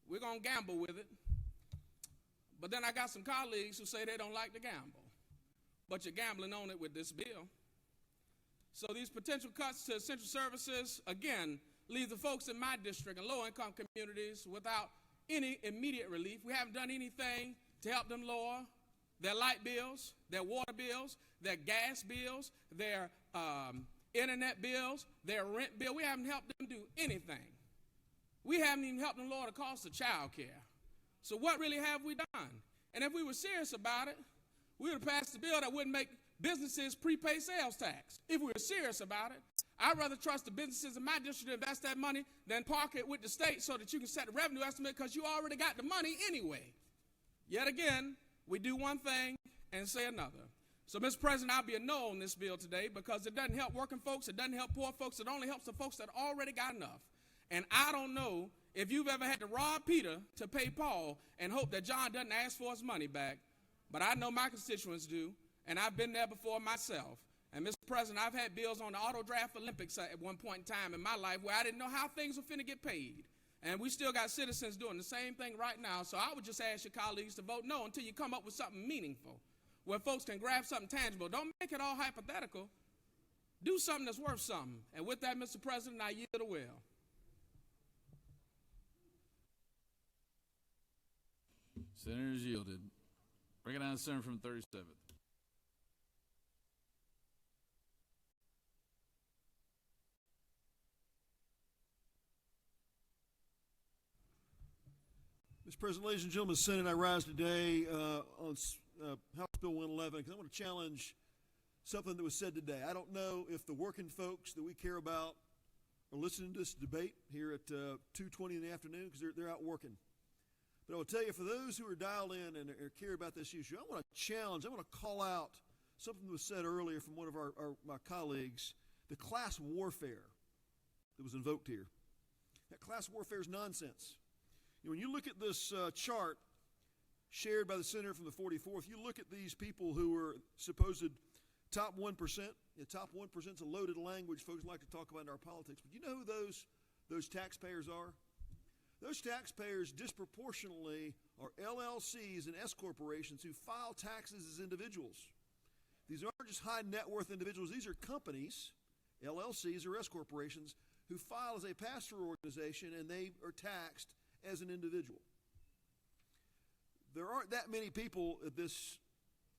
We're going to gamble with it. But then I got some colleagues who say they don't like to gamble. But you're gambling on it with this bill. So these potential cuts to essential services, again, leave the folks in my district and low-income communities without any immediate relief. We haven't done anything to help them lower their light bills, their water bills, their gas bills, their internet bills, their rent bill. We haven't helped them do anything. We haven't even helped them lower the cost of child care. So what really have we done? And if we were serious about it, we would have passed a bill that wouldn't make businesses prepay sales tax. If we were serious about it, I'd rather trust the businesses in my district to invest that money than park it with the state so that you can set the revenue estimate because you already got the money anyway. Yet again, we do one thing and say another. So, Mr. President, I'll be a no on this bill today because it doesn't help working folks, it doesn't help poor folks, it only helps the folks that already got enough. And I don't know if you've ever had to rob Peter to pay Paul and hope that John doesn't ask for his money back, but I know my constituents do, and I've been there before myself. And, Mr. President, I've had bills on the auto draft Olympics at one point in time in my life where I didn't know how things were finna get paid. And we still got citizens doing the same thing right now. So I would just ask your colleagues to vote no until you come up with something meaningful where folks can grab something tangible. Don't make it all hypothetical. Do something that's worth something. And with that, Mr. President, I yield the will. Senators yielded. Recognize the senator from the 37th. Mr. President, ladies and gentlemen of the Senate, I rise today on House Bill 111 because I want to challenge something that was said today. I don't know if the working folks that we care about are listening to this debate here at 2:20 in the afternoon because they're out working. But I will tell you, for those who are dialed in and care about this issue, I want to challenge, I want to call out something that was said earlier from one of my colleagues, the class warfare that was invoked here. That class warfare is nonsense. When you look at this chart shared by the senator from the 44th, you look at these people who are supposed top 1%. The top 1% is a loaded language folks like to talk about in our politics. But you know who those taxpayers are? Those taxpayers disproportionately are LLCs and S corporations who file taxes as individuals. These aren't just high net worth individuals. These are companies, LLCs or S corporations, who file as a pass-through organization, and they are taxed as an individual. There aren't that many people at this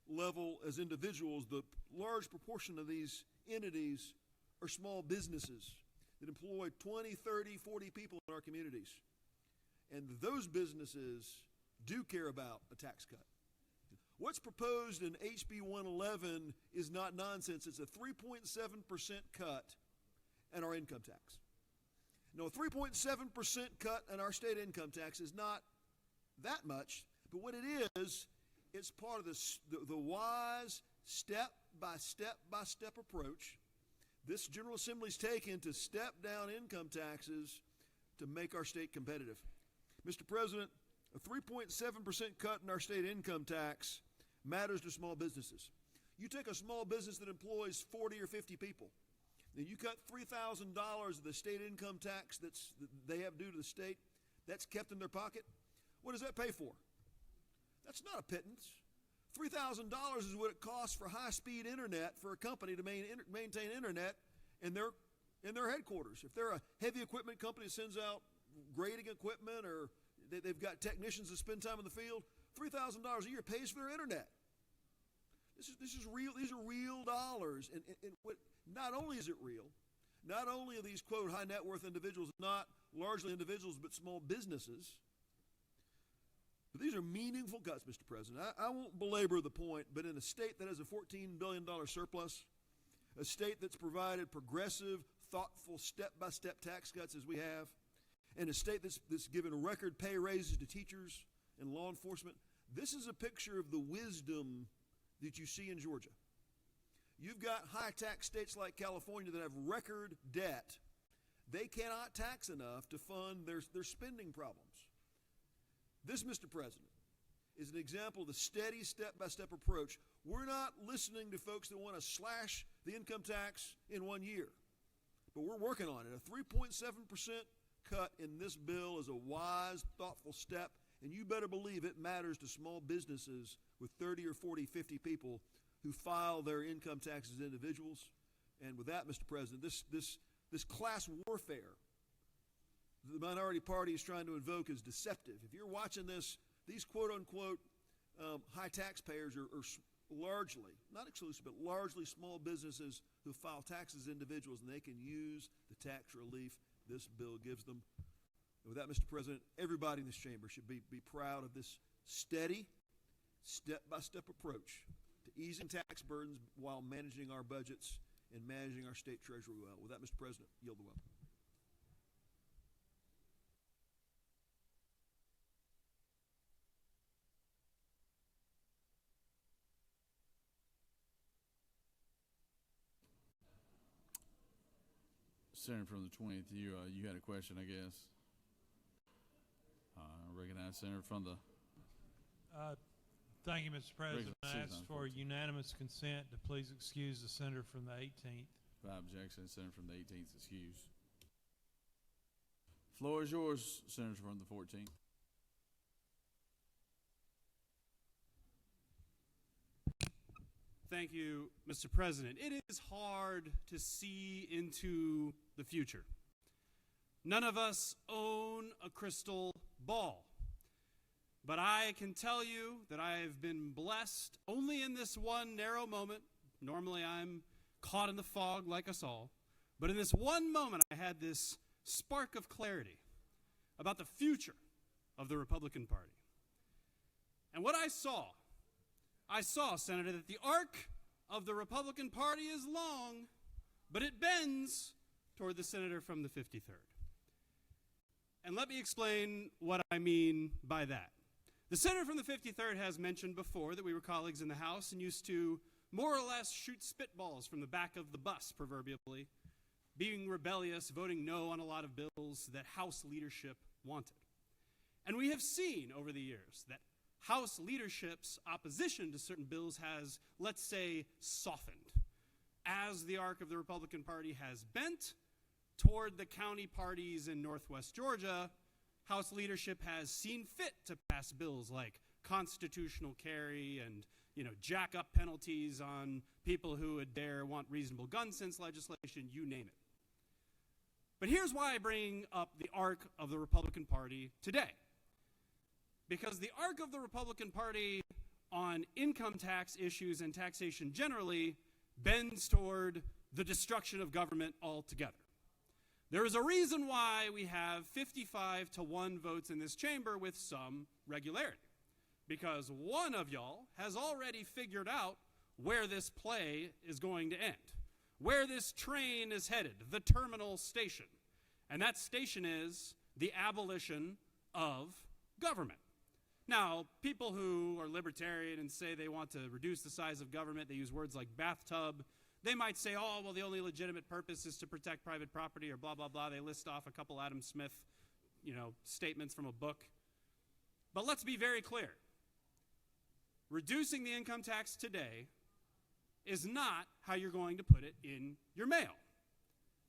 level as individuals. The large proportion of these entities are small businesses that employ 20, 30, 40 people in our communities. And those businesses do care about a tax cut. What's proposed in HB 111 is not nonsense. It's a 3.7% cut in our income tax. No, a 3.7% cut in our state income tax is not that much, but what it is, it's part of the wise step-by-step approach this General Assembly's taken to step down income taxes to make our state competitive. Mr. President, a 3.7% cut in our state income tax matters to small businesses. You take a small business that employs 40 or 50 people, then you cut $3,000 of the state income tax that they have due to the state. That's kept in their pocket. What does that pay for? That's not a pittance. $3,000 is what it costs for high-speed internet for a company to maintain internet in their headquarters. If they're a heavy equipment company that sends out grading equipment, or they've got technicians that spend time in the field, $3,000 a year pays for their internet. This is real. These are real dollars. And what, not only is it real, not only are these, quote, high net worth individuals not largely individuals but small businesses, but these are meaningful cuts, Mr. President. I won't belabor the point, but in a state that has a $14 billion surplus, a state that's provided progressive, thoughtful, step-by-step tax cuts as we have, and a state that's given record pay raises to teachers and law enforcement, this is a picture of the wisdom that you see in Georgia. You've got high-tax states like California that have record debt. They cannot tax enough to fund their spending problems. This, Mr. President, is an example of the steady step-by-step approach. We're not listening to folks that want to slash the income tax in 1 year, but we're working on it. A 3.7% cut in this bill is a wise, thoughtful step, and you better believe it matters to small businesses with 30 or 40, 50 people who file their income taxes as individuals. And with that, Mr. President, this class warfare the minority party is trying to invoke is deceptive. If you're watching this, these quote-unquote high taxpayers are largely, not exclusive, but largely small businesses who file taxes as individuals, and they can use the tax relief this bill gives them. And with that, Mr. President, everybody in this chamber should be proud of this steady, step-by-step approach to easing tax burdens while managing our budgets and managing our state treasury well. With that, Mr. President, yield the well. Senator from the 20th, you had a question, I guess. Recognize Senator from the. Thank you, Mr. President. I ask for unanimous consent to please excuse the senator from the 18th. By objection, Senator from the 18th is excused. Floor is yours, Senator from the 14th. Thank you, Mr. President. It is hard to see into the future. None of us own a crystal ball. But I can tell you that I have been blessed only in this one narrow moment. Normally I'm caught in the fog like us all. But in this one moment, I had this spark of clarity about the future of the Republican Party. And what I saw, Senator, that the arc of the Republican Party is long, but it bends toward the senator from the 53rd. And let me explain what I mean by that. The senator from the 53rd has mentioned before that we were colleagues in the House and used to more or less shoot spitballs from the back of the bus, proverbially, being rebellious, voting no on a lot of bills that House leadership wanted. And we have seen over the years that House leadership's opposition to certain bills has, let's say, softened as the arc of the Republican Party has bent toward the county parties in Northwest Georgia. House leadership has seen fit to pass bills like constitutional carry and, jack up penalties on people who would dare want reasonable gun sense legislation, you name it. But here's why I bring up the arc of the Republican Party today. Because the arc of the Republican Party on income tax issues and taxation generally bends toward the destruction of government altogether. There is a reason why we have 55-1 votes in this chamber with some regularity. Because one of y'all has already figured out where this play is going to end, where this train is headed, the terminal station. And that station is the abolition of government. Now, people who are libertarian and say they want to reduce the size of government, they use words like bathtub. They might say, oh, well, the only legitimate purpose is to protect private property or blah, blah, blah. They list off a couple Adam Smith, statements from a book. But let's be very clear. Reducing the income tax today is not how you're going to put it in your mail.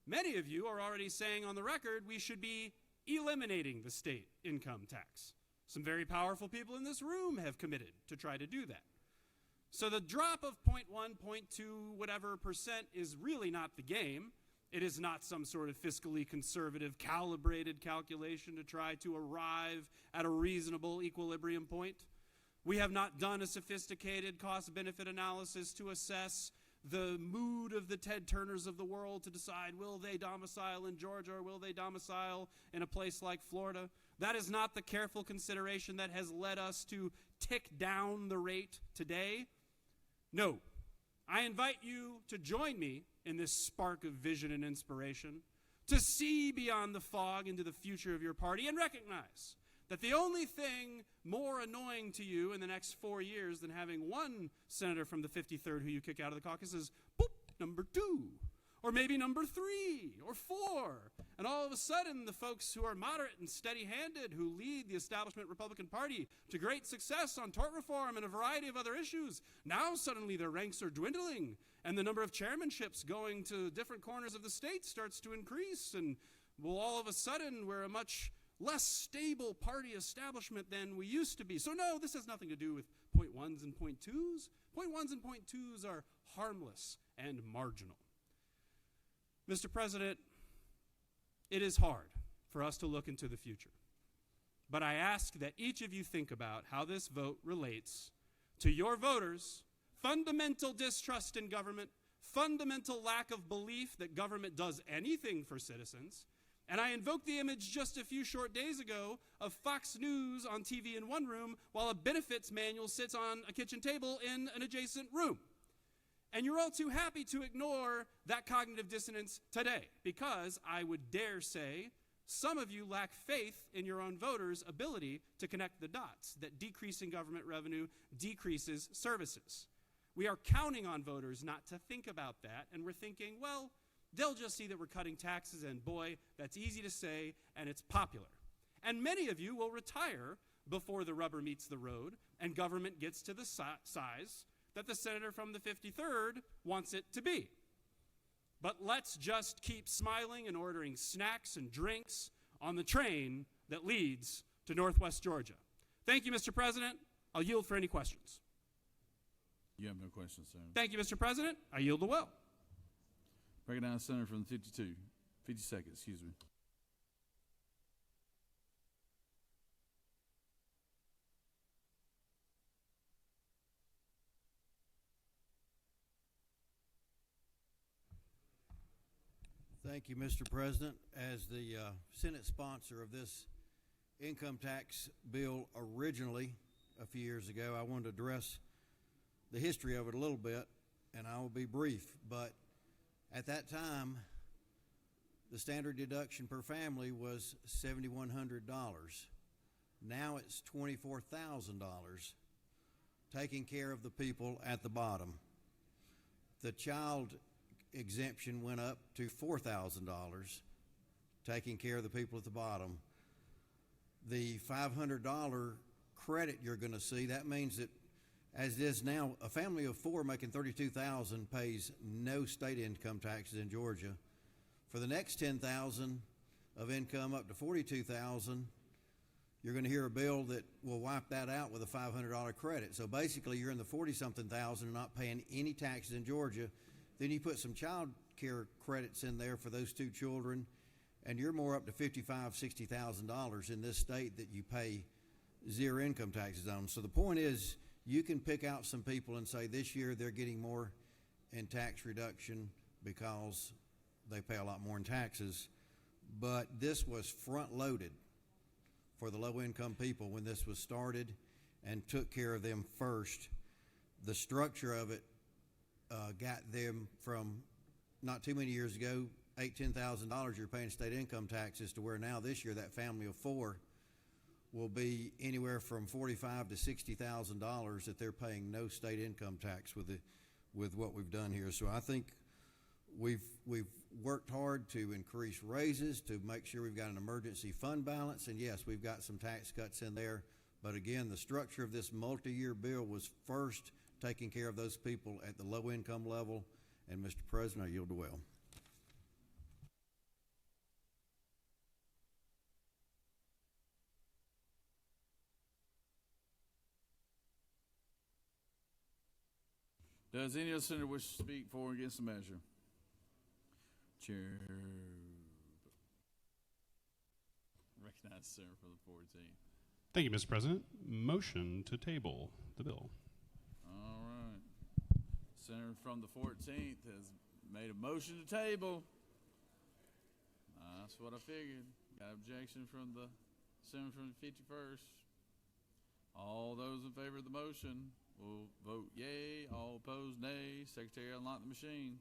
Many of you are already saying on the record we should be eliminating the state income tax. Some very powerful people in this room have committed to try to do that. So the drop of 0.1, 0.2, whatever percent is really not the game. It is not some sort of fiscally conservative, calibrated calculation to try to arrive at a reasonable equilibrium point. We have not done a sophisticated cost-benefit analysis to assess the mood of the Ted Turners of the world to decide, will they domicile in Georgia or will they domicile in a place like Florida? That is not the careful consideration that has led us to tick down the rate today. No. I invite you to join me in this spark of vision and inspiration, to see beyond the fog into the future of your party and recognize that the only thing more annoying to you in the next 4 years than having one senator from the 53rd who you kick out of the caucus is, boop, number 2, or maybe number 3 or 4. And all of a sudden, the folks who are moderate and steady-handed, who lead the establishment Republican Party to great success on tort reform and a variety of other issues, now suddenly their ranks are dwindling, and the number of chairmanships going to different corners of the state starts to increase, and well, all of a sudden, we're a much less stable party establishment than we used to be. So no, this has nothing to do with 0.1s and 0.2s. 0.1s and 0.2s are harmless and marginal. Mr. President, it is hard for us to look into the future. But I ask that each of you think about how this vote relates to your voters' fundamental distrust in government, fundamental lack of belief that government does anything for citizens. And I invoke the image just a few short days ago of Fox News on TV in one room while a benefits manual sits on a kitchen table in an adjacent room. And you're all too happy to ignore that cognitive dissonance today because I would dare say some of you lack faith in your own voters' ability to connect the dots, that decreasing government revenue decreases services. We are counting on voters not to think about that, and we're thinking, well, they'll just see that we're cutting taxes, and boy, that's easy to say, and it's popular. And many of you will retire before the rubber meets the road and government gets to the size that the senator from the 53rd wants it to be. But let's just keep smiling and ordering snacks and drinks on the train that leads to Northwest Georgia. Thank you, Mr. President. I'll yield for any questions. You have no questions, Senator. Thank you, Mr. President. I yield the well. Break it down, Senator from the 52nd, excuse me. Thank you, Mr. President. As the Senate sponsor of this income tax bill originally a few years ago, I wanted to address the history of it a little bit, and I will be brief. But at that time, the standard deduction per family was $7,100. Now it's $24,000, taking care of the people at the bottom. The child exemption went up to $4,000, taking care of the people at the bottom. The $500 credit you're going to see, that means that as it is now, a family of four making $32,000 pays no state income taxes in Georgia. For the next $10,000 of income up to $42,000, you're going to hear a bill that will wipe that out with a $500 credit. So basically, you're in the 40-something thousand and not paying any taxes in Georgia. Then you put some child care credits in there for those two children, and you're more up to $55,000, $60,000 in this state that you pay zero income taxes on. So the point is, you can pick out some people and say this year they're getting more in tax reduction because they pay a lot more in taxes. But this was front-loaded for the low-income people when this was started and took care of them first. The structure of it got them from not too many years ago, $8,000, $10,000 you're paying state income taxes, to where now this year that family of four will be anywhere from $45,000 to $60,000 that they're paying no state income tax with what we've done here. So I think we've worked hard to increase raises, to make sure we've got an emergency fund balance, and yes, we've got some tax cuts in there. But again, the structure of this multi-year bill was first taking care of those people at the low income level. And Mr. President, I yield the well. Does any other senator wish to speak for or against the measure? Chair. Recognize the senator for the 14th. Thank you, Mr. President. Motion to table the bill. All right. Senator from the 14th has made a motion to table. That's what I figured. Got objection from the senator from the 51st. All those in favor of the motion will vote yea. All opposed, nay. Secretary, unlock the machine.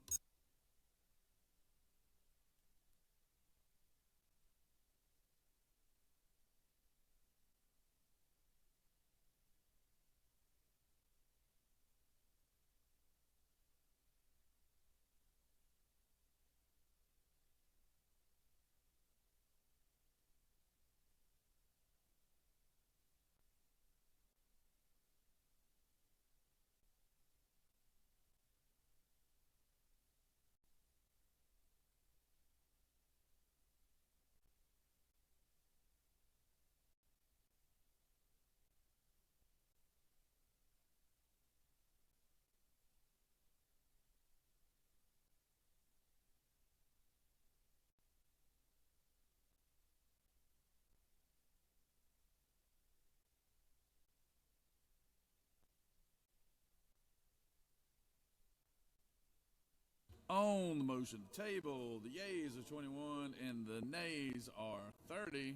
On the motion to table, the yeas are 21 and the nays are 30.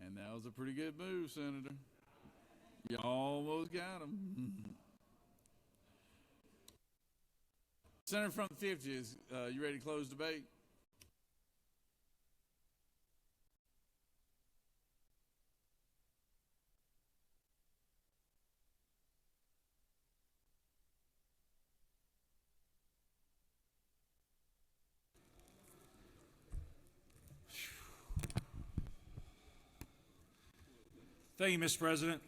And that was a pretty good move, Senator. You almost got him. Senator from the 50s, you ready to close debate? Thank you, Mr. President.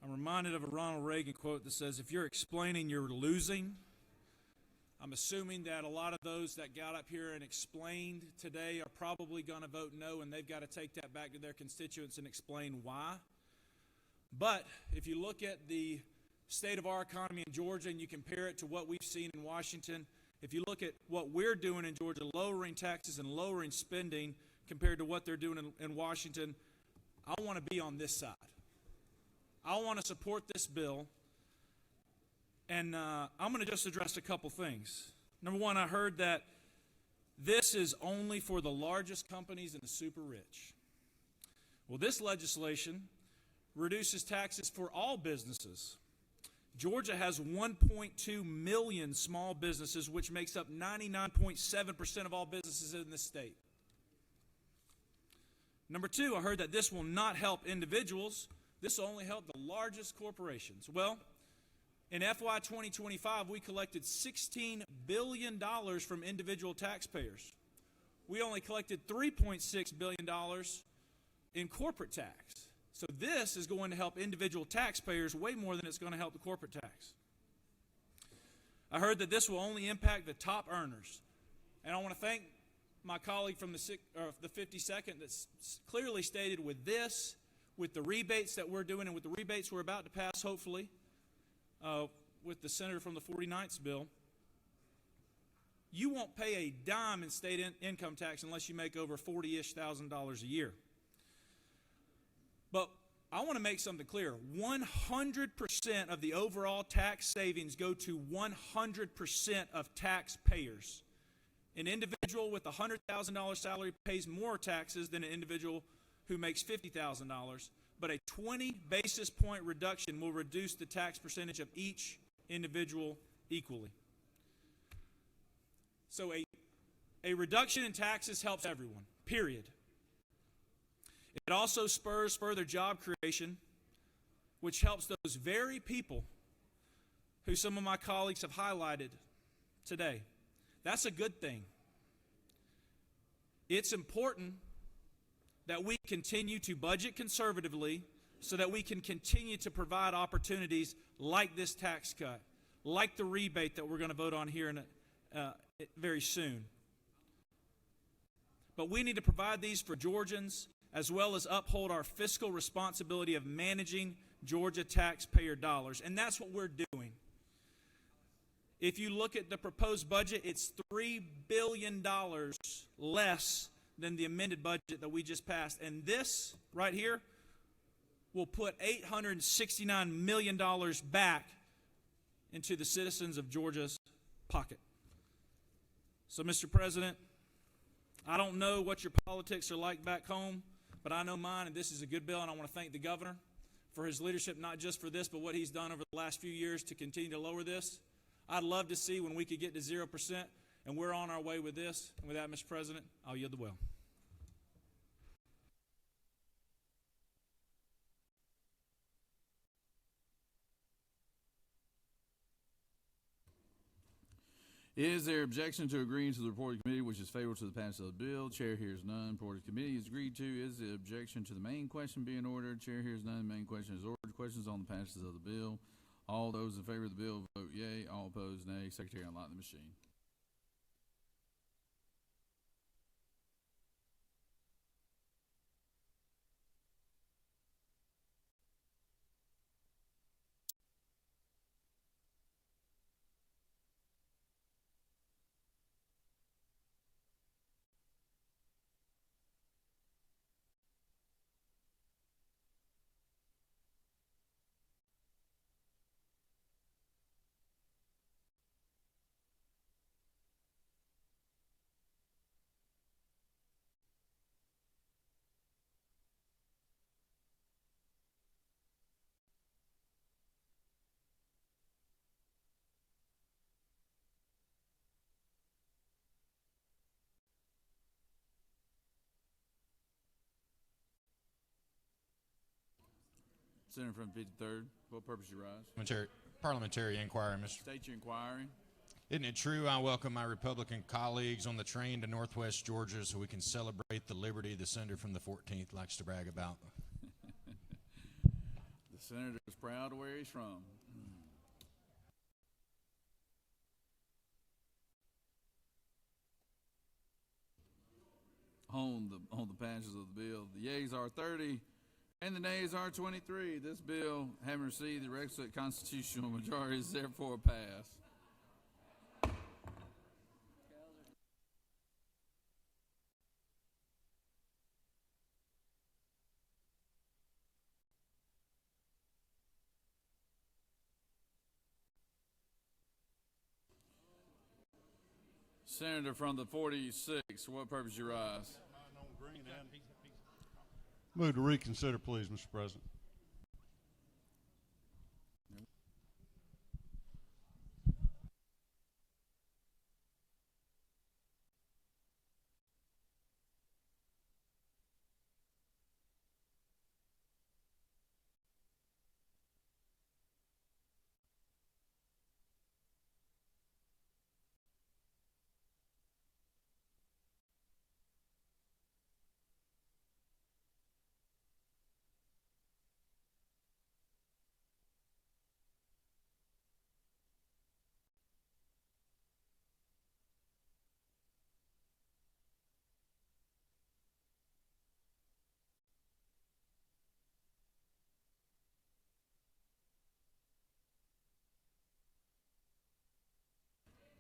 I'm reminded of a Ronald Reagan quote that says, if you're explaining, you're losing. I'm assuming that a lot of those that got up here and explained today are probably going to vote no, and they've got to take that back to their constituents and explain why. But if you look at the state of our economy in Georgia and you compare it to what we've seen in Washington, if you look at what we're doing in Georgia, lowering taxes and lowering spending compared to what they're doing in Washington, I want to be on this side. I want to support this bill, and I'm going to just address a couple things. Number one, I heard that this is only for the largest companies and the super rich. Well, this legislation reduces taxes for all businesses. Georgia has 1.2 million small businesses, which makes up 99.7% of all businesses in this state. Number two, I heard that this will not help individuals. This will only help the largest corporations. Well, in FY 2025, we collected $16 billion from individual taxpayers. We only collected $3.6 billion in corporate tax. So this is going to help individual taxpayers way more than it's going to help the corporate tax. I heard that this will only impact the top earners. And I want to thank my colleague from the 52nd that's clearly stated with this, with the rebates that we're doing and with the rebates we're about to pass, hopefully, with the senator from the 49th bill, you won't pay a dime in state income tax unless you make over $40,000-ish a year. But I want to make something clear. 100% of the overall tax savings go to 100% of taxpayers. An individual with a $100,000 salary pays more taxes than an individual who makes $50,000, but a 20 basis point reduction will reduce the tax percentage of each individual equally. So a reduction in taxes helps everyone, period. It also spurs further job creation, which helps those very people who some of my colleagues have highlighted today. That's a good thing. It's important that we continue to budget conservatively so that we can continue to provide opportunities like this tax cut, like the rebate that we're going to vote on here very soon. But we need to provide these for Georgians as well as uphold our fiscal responsibility of managing Georgia taxpayer dollars. And that's what we're doing. If you look at the proposed budget, it's $3 billion less than the amended budget that we just passed. And this right here will put $869 million back into the citizens of Georgia's pocket. So, Mr. President, I don't know what your politics are like back home, but I know mine, and this is a good bill, and I want to thank the governor for his leadership, not just for this, but what he's done over the last few years to continue to lower this. I'd love to see when we could get to 0%, and we're on our way with this. And with that, Mr. President, I'll yield the will. Is there objection to agreeing to the report of the committee, which is favorable to the passage of the bill? Chair hears none. Report of the committee is agreed to. Is the objection to the main question being ordered? Chair hears none. Main question is ordered. Questions on the passage of the bill? All those in favor of the bill vote yea. All opposed, nay. Secretary, unlock the machine. Senator from the 53rd, what purpose you rise? Parliamentary inquiry, Mr. State your inquiry. Isn't it true I welcome my Republican colleagues on the train to Northwest Georgia so we can celebrate the liberty the senator from the 14th likes to brag about? The senator is proud of where he's from. On the passages of the bill, the yeas are 30 and the nays are 23. This bill, having received the requisite constitutional majority, is therefore passed. Senator from the 46, for what purpose you rise? Move to reconsider, please, Mr. President.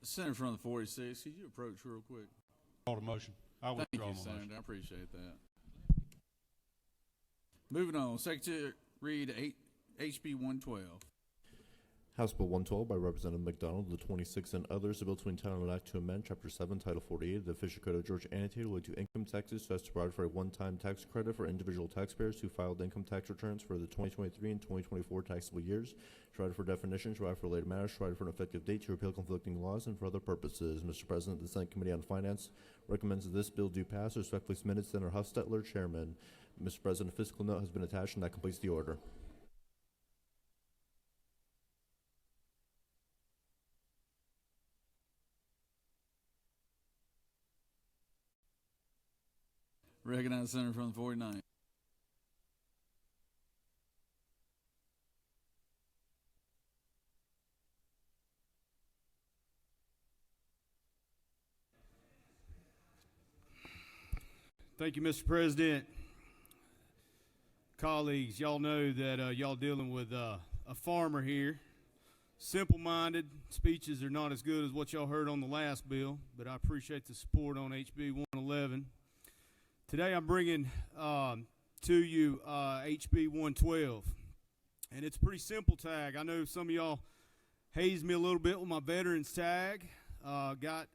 Senator from the 46, could you approach real quick? Call the motion. I withdraw Thank you, my Senator. motion. I appreciate that. Moving on, Secretary read HB 112. House Bill 112 by Representative McDonald, the 26th, and others, a bill to entitle an act to amend Chapter 7, Title 48 of the Official Code of Georgia annotated related to income taxes so as to provide for a one-time tax credit for individual taxpayers who filed income tax returns for the 2023 and 2024 taxable years, provide for definitions, provide for related matters, provide for an effective date to repeal conflicting laws, and for other purposes. Mr. President, the Senate Committee on Finance recommends that this bill do pass. Respectfully submitted, Senator Huffstetler, Chairman. Mr. President, a fiscal note has been attached, and that completes the order. Recognize the Senator from the 49th. Thank you, Mr. President. Colleagues, y'all know that y'all dealing with a farmer here. Simple-minded. Speeches are not as good as what y'all heard on the last bill, but I appreciate the support on HB 111. Today I'm bringing to you HB 112, and it's a pretty simple tag. I know some of y'all hazed me a little bit with my veterans tag. Got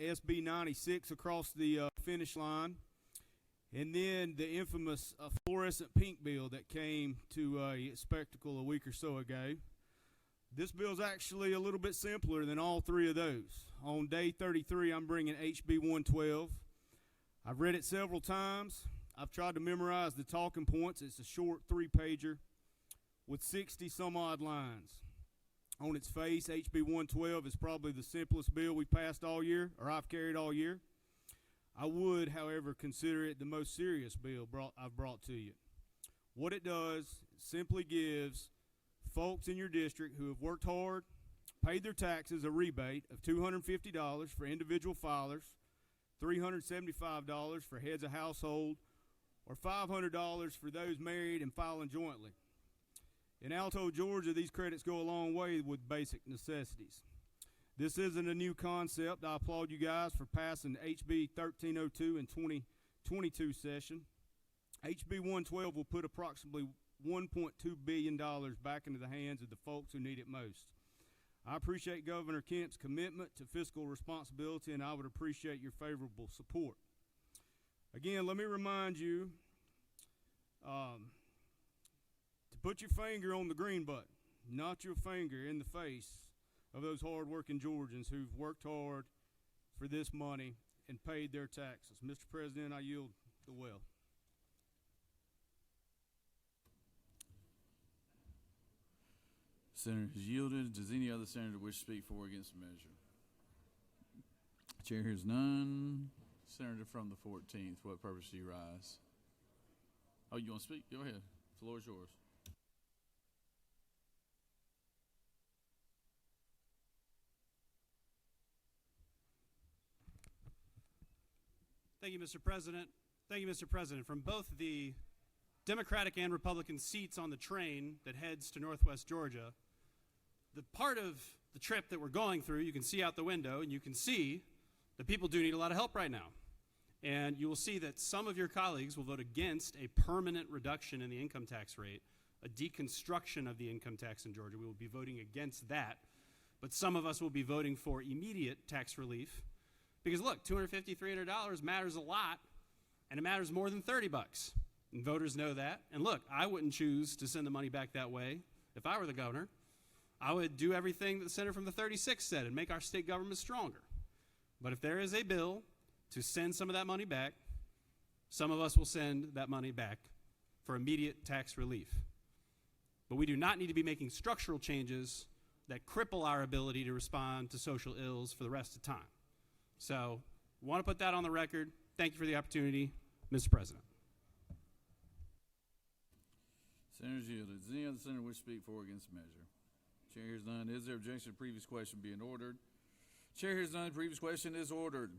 SB 96 across the finish line. And then the infamous fluorescent pink bill that came to spectacle a week or so ago. This bill's actually a little bit simpler than all three of those. On day 33, I'm bringing HB 112. I've read it several times. I've tried to memorize the talking points. It's a short 3-pager with 60 some odd lines. On its face, HB 112 is probably the simplest bill we passed all year, or I've carried all year. I would, however, consider it the most serious bill I've brought to you. What it does simply gives folks in your district who have worked hard, paid their taxes, a rebate of $250 for individual filers, $375 for heads of household, or $500 for those married and filing jointly. In Alto, Georgia, these credits go a long way with basic necessities. This isn't a new concept. I applaud you guys for passing HB 1302 in 2022 session. HB 112 will put approximately $1.2 billion back into the hands of the folks who need it most. I appreciate Governor Kemp's commitment to fiscal responsibility, and I would appreciate your favorable support. Again, let me remind you to put your finger on the green button, not your finger in the face of those hard-working Georgians who've worked hard for this money and paid their taxes. Mr. President, I yield the well. Senator has yielded. Does any other senator wish to speak for or against the measure? Chair hears none. Senator from the 14th, what purpose do you rise? Oh, you want to speak? Go ahead. The floor is yours. Thank you, Mr. President. Thank you, Mr. President. From both the Democratic and Republican seats on the train that heads to Northwest Georgia, the part of the trip that we're going through, you can see out the window, and you can see that people do need a lot of help right now. And you will see that some of your colleagues will vote against a permanent reduction in the income tax rate, a deconstruction of the income tax in Georgia. We will be voting against that. But some of us will be voting for immediate tax relief Because look, $250, $300 matters a lot, and it matters more than $30. And voters know that. And look, I wouldn't choose to send the money back that way if I were the governor. I would do everything that the senator from the 36 said and make our state government stronger. But if there is a bill to send some of that money back, some of us will send that money back for immediate tax relief. But we do not need to be making structural changes that cripple our ability to respond to social ills for the rest of the time. So, want to put that on the record. Thank you for the opportunity, Mr. President. Senator's yielded. Does any other senator wish to speak for or against the measure? Chair hears none. Is there objection to the previous question being ordered? Chair hears none. Previous question is ordered.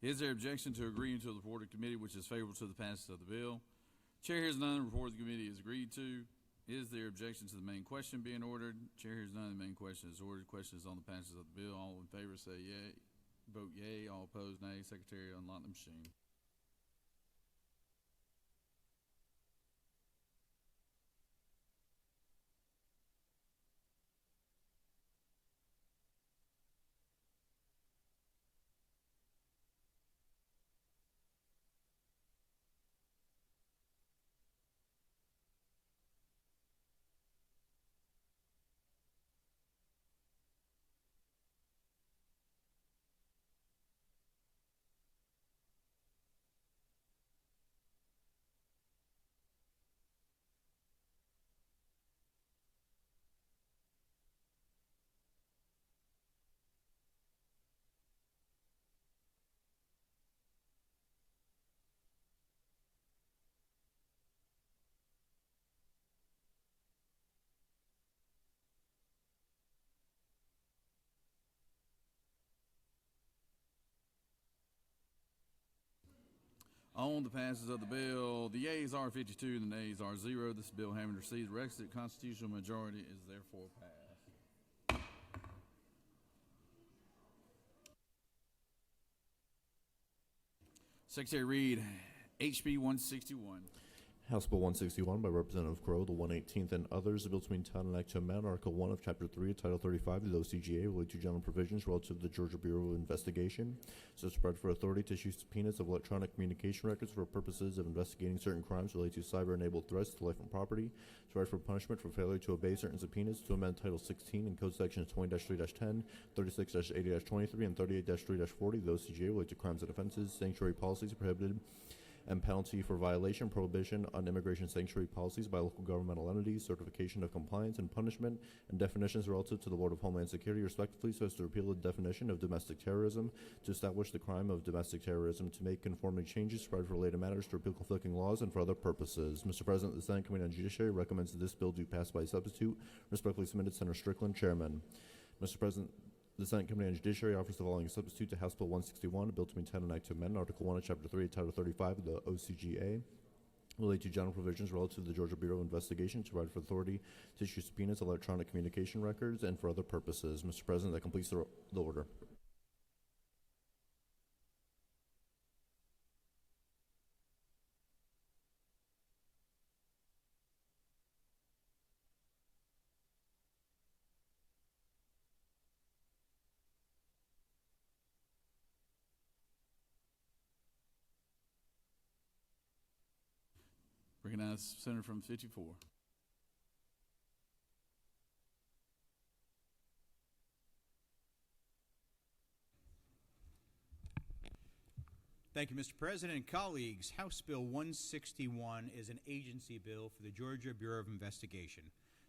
Is there objection to agreeing to the report of committee which is favorable to the passage of the bill? Chair hears none. The report of the committee is agreed to. Is there objection to the main question being ordered? Chair hears none. The main question is ordered. Question is on the passage of the bill. All in favor say yea. Vote yea. All opposed nay. Secretary, unlock the machine. On the passes of the bill, the yeas are 52 and the nays are 0. This bill, having received the requisite constitutional majority, is therefore passed. Secretary Reed, HB 161. House Bill 161 by Representative Crowe, the 118th, and others. The bill to be entitled an act to amend Article 1 of Chapter 3 of Title 35 of the OCGA related to general provisions relative to the Georgia Bureau of Investigation, so as to provide for authority to issue subpoenas of electronic communication records for purposes of investigating certain crimes related to cyber-enabled threats to life and property, to provide for punishment for failure to obey certain subpoenas, to amend Title 16 and Code Sections 20-3-10, 36-80-23, and 38-3-40 of the OCGA related to crimes and offenses, sanctuary policies prohibited, and penalty for violation, prohibition on immigration sanctuary policies by local governmental entities, certification of compliance and punishment, and definitions relative to the Board of Homeland Security, respectively, so as to repeal the definition of domestic terrorism, to establish the crime of domestic terrorism, to make conforming changes, provide for related matters, to repeal conflicting laws, and for other purposes. Mr. President, the Senate Committee on Judiciary recommends that this bill do pass by substitute. Respectfully submitted, Senator Strickland, Chairman. Mr. President, the Senate Committee on Judiciary offers the following substitute to House Bill 161, a bill to be entitled an act to amend Article 1 of Chapter 3 of Title 35 of the OCGA related to general provisions relative to the Georgia Bureau of Investigation, to provide for authority to issue subpoenas, electronic communication records, and for other purposes. Mr. President, that completes the order. Recognize Senator from 54. Thank you, Mr. President and colleagues. House Bill 161 is an agency bill for the Georgia Bureau of Investigation.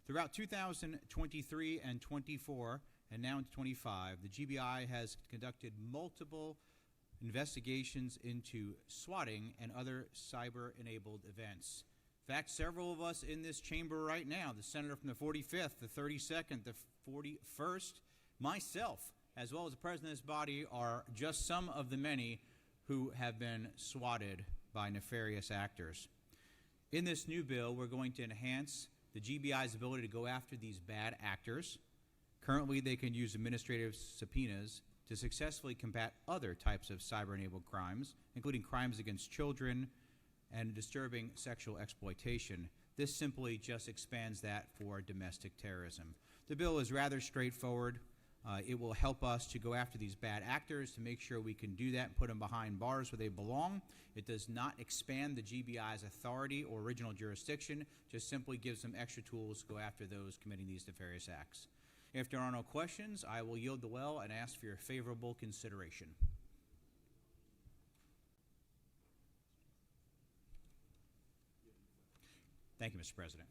Throughout 2023 and 24, and now into 25, the GBI has conducted multiple investigations into swatting and other cyber-enabled events. In fact, several of us in this chamber right now, the senator from the 45th, the 32nd, the 41st, myself, as well as the president of this body, are just some of the many who have been swatted by nefarious actors. In this new bill, we're going to enhance the GBI's ability to go after these bad actors. Currently, they can use administrative subpoenas to successfully combat other types of cyber-enabled crimes, including crimes against children and disturbing sexual exploitation. This simply just expands that for domestic terrorism. The bill is rather straightforward. It will help us to go after these bad actors, to make sure we can do that and put them behind bars where they belong. It does not expand the GBI's authority or original jurisdiction, just simply gives them extra tools to go after those committing these nefarious acts. If there are no questions, I will yield the well and ask for your favorable consideration. Thank you, Mr. President.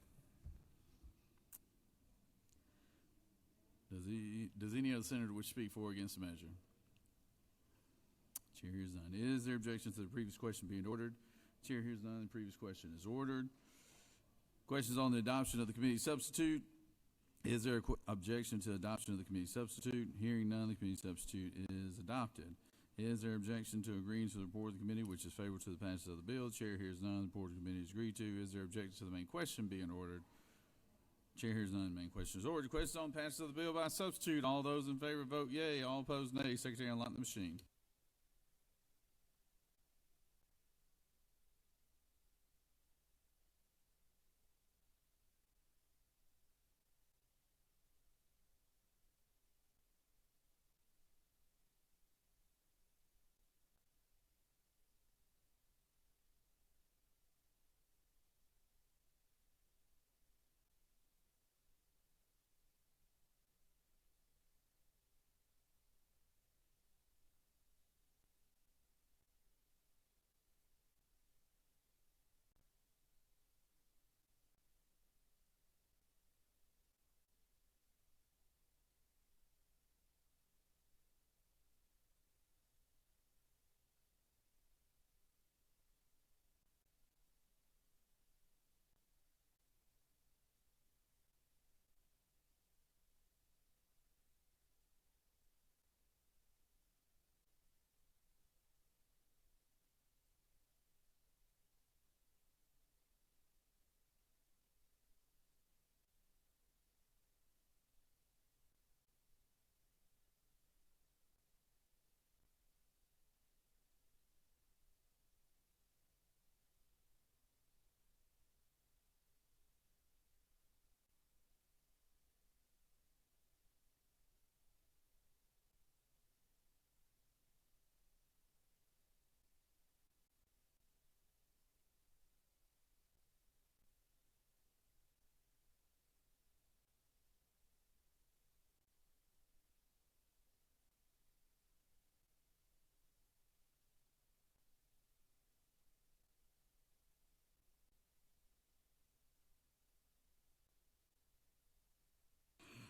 Does any other senator wish to speak for or against the measure? Chair hears none. Is there objection to the previous question being ordered? Chair hears none. The previous question is ordered. Questions on the adoption of the committee substitute. Is there objection to the adoption of the committee substitute? Hearing none, the committee substitute is adopted. Is there objection to agreeing to the report of the committee, which is favorable to the passage of the bill? Chair hears none. The report of the committee is agreed to. Is there objection to the main question being ordered? Chair hears none. Main question is ordered. Questions on passage of the bill by substitute. All those in favor vote yea. All opposed nay. Secretary, unlock the machine.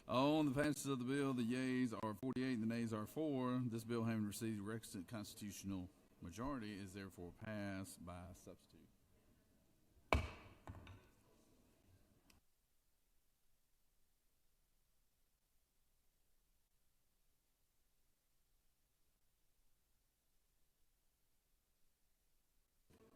On the passage of the bill, the yeas are 48 and the nays are 4. This bill, having received the requisite constitutional majority, is therefore passed by substitute.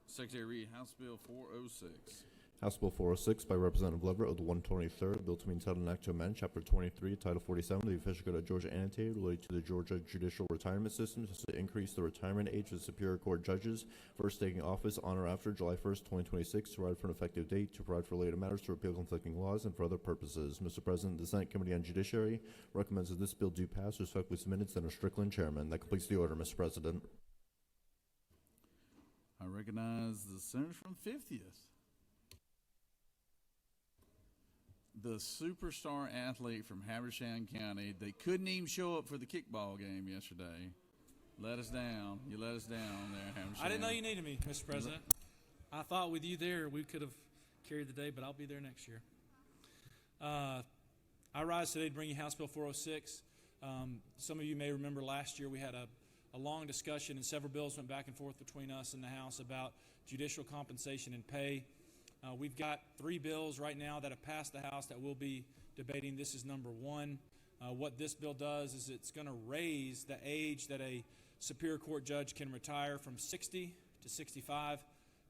Secretary read House Bill 406. House Bill 406 by Representative Leverett of the 123rd, bill to be entitled an act to amend Chapter 23, Title 47 of the Official Code of Georgia annotated related to the Georgia Judicial Retirement System to increase the retirement age of Superior Court judges first taking office on or after July 1st, 2026, to provide for an effective date, to provide for related matters, to repeal conflicting laws, and for other purposes. Mr. President, the Senate Committee on Judiciary recommends that this bill do pass. Respectfully submitted, Senator Strickland, Chairman. That completes the order, Mr. President. I recognize the senator from 50th. The superstar athlete from Habersham County. They couldn't even show up for the kickball game yesterday. Let us down. You let us down there, Habersham. I didn't know you needed me, Mr. President. I thought with you there we could have carried the day, but I'll be there next year. I rise today to bring you House Bill 406. Some of you may remember last year we had a long discussion and several bills went back and forth between us and the House about judicial compensation and pay. We've got 3 bills right now that have passed the House that we'll be debating. This is number 1. What this bill does is it's going to raise the age that a Superior Court judge can retire from 60 to 65.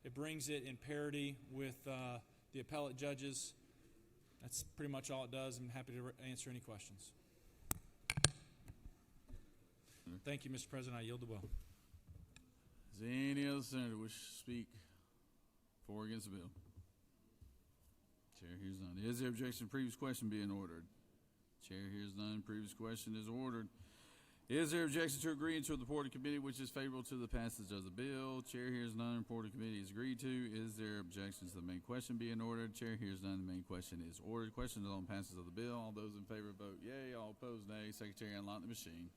It brings it in parity with the appellate judges. That's pretty much all it does. I'm happy to answer any questions. Thank you, Mr. President. I yield the will. Is there any other senator wish to speak for or against the bill? Chair hears none. Is there objection to the previous question being ordered? Chair hears none. Previous question is ordered. Is there objection to agreeing to the report of committee which is favorable to the passage of the bill? Chair hears none. Report of committee is agreed to. Is there objections to the main question being ordered? Chair hears none. The main question is ordered. Questions on passage of the bill. All those in favor vote yea. All opposed nay. Secretary, unlock the machine.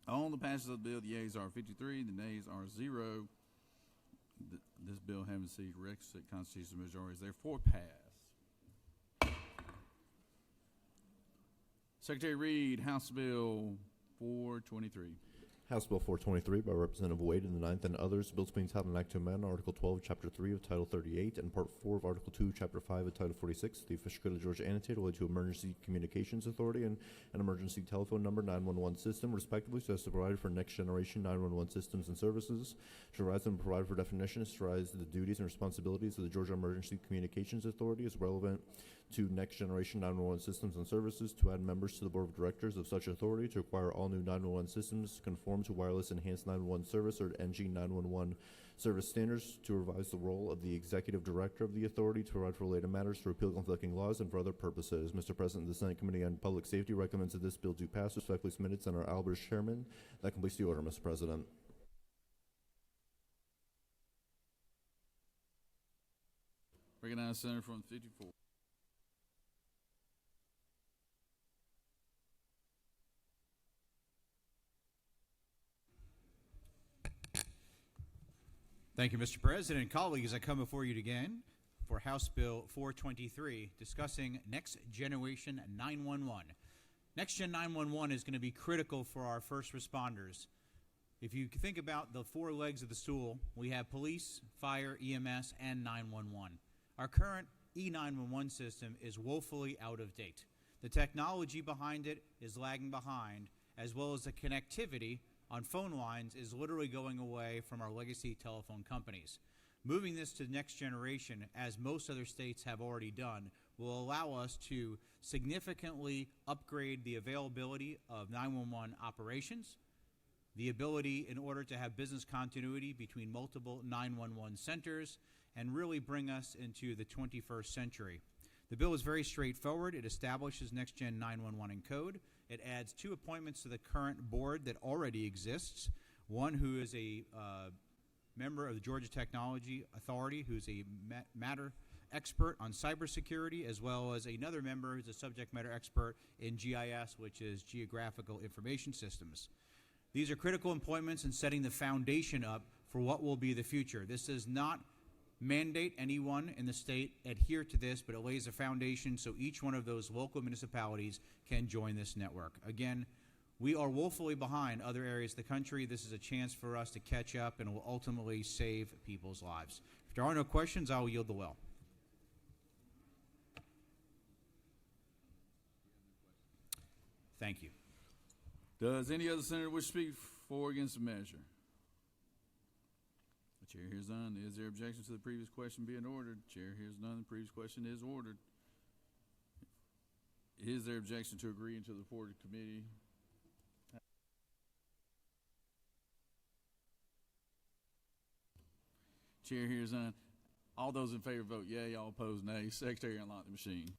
On the passage of the bill, the yeas are 53, the nays are 0. This bill having received requisite constitutional majorities, therefore passed. Secretary Reed, House Bill 423. House Bill 423 by Representative Wade in the ninth and others. Bills being titled an act to amend Article 12, Chapter 3 of Title 38 and Part 4 of Article 2, Chapter 5 of Title 46. The official code of Georgia annotated related to Emergency Communications Authority and an emergency telephone number 911 system, respectively, so as to provide for next generation 911 systems and services, to rise and provide for definitions, to rise the duties and responsibilities of the Georgia Emergency Communications Authority as relevant to next generation 911 systems and services, to add members to the board of directors of such authority, to require all new 911 systems conform to Wireless Enhanced 911 Service or NG 911 service standards, to revise the role of the executive director of the authority, to provide for related matters, to repeal conflicting laws, and for other purposes. Mr. President, the Senate Committee on Public Safety recommends that this bill do pass. Respectfully submitted, Senator Albers, Chairman. That completes the order, Mr. President. Recognize Senator from 54. Thank you, Mr. President. Colleagues, I come before you again for House Bill 423, discussing Next Generation 911. Next Gen 911 is going to be critical for our first responders. If you think about the four legs of the stool, we have police, fire, EMS, and 911. Our current E911 system is woefully out of date. The technology behind it is lagging behind, as well as the connectivity on phone lines is literally going away from our legacy telephone companies. Moving this to the next generation, as most other states have already done, will allow us to significantly upgrade the availability of 911 operations, the ability in order to have business continuity between multiple 911 centers, and really bring us into the 21st century. The bill is very straightforward. It establishes Next Gen 911 in code. It adds 2 appointments to the current board that already exists. One who is a member of the Georgia Technology Authority, who's a matter expert on cybersecurity, as well as another member who's a subject matter expert in GIS, which is Geographical Information Systems. These are critical appointments in setting the foundation up for what will be the future. This does not mandate anyone in the state adhere to this, but it lays a foundation so each one of those local municipalities can join this network. Again, we are woefully behind other areas of the country. This is a chance for us to catch up and will ultimately save people's lives. If there are no questions, I will yield the well. Thank you. Does any other senator wish to speak for or against the measure? The chair hears none. Is there objection to the previous question being ordered? Chair hears none. The previous question is ordered. Is there objection to agreeing to the report of committee? Chair hears none. All those in favor vote yea. All opposed nay. Secretary, unlock the machine.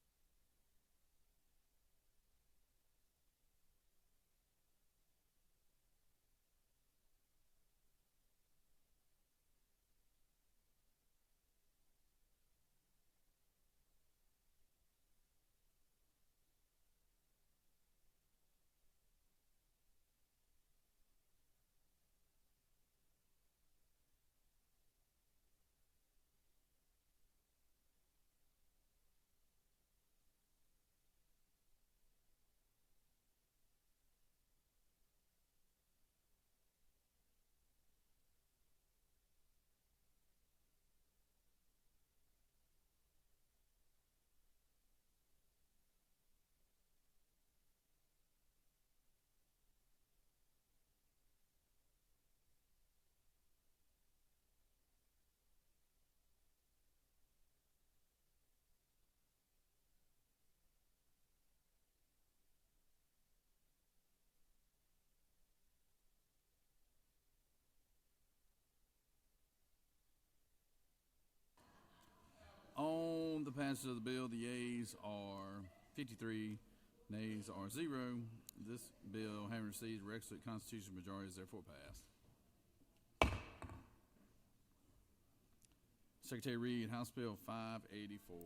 the passage of the bill, the yeas are 53, nays are 0. This bill, having received requisite constitutional majority, is therefore passed. Secretary Reed, House Bill 584.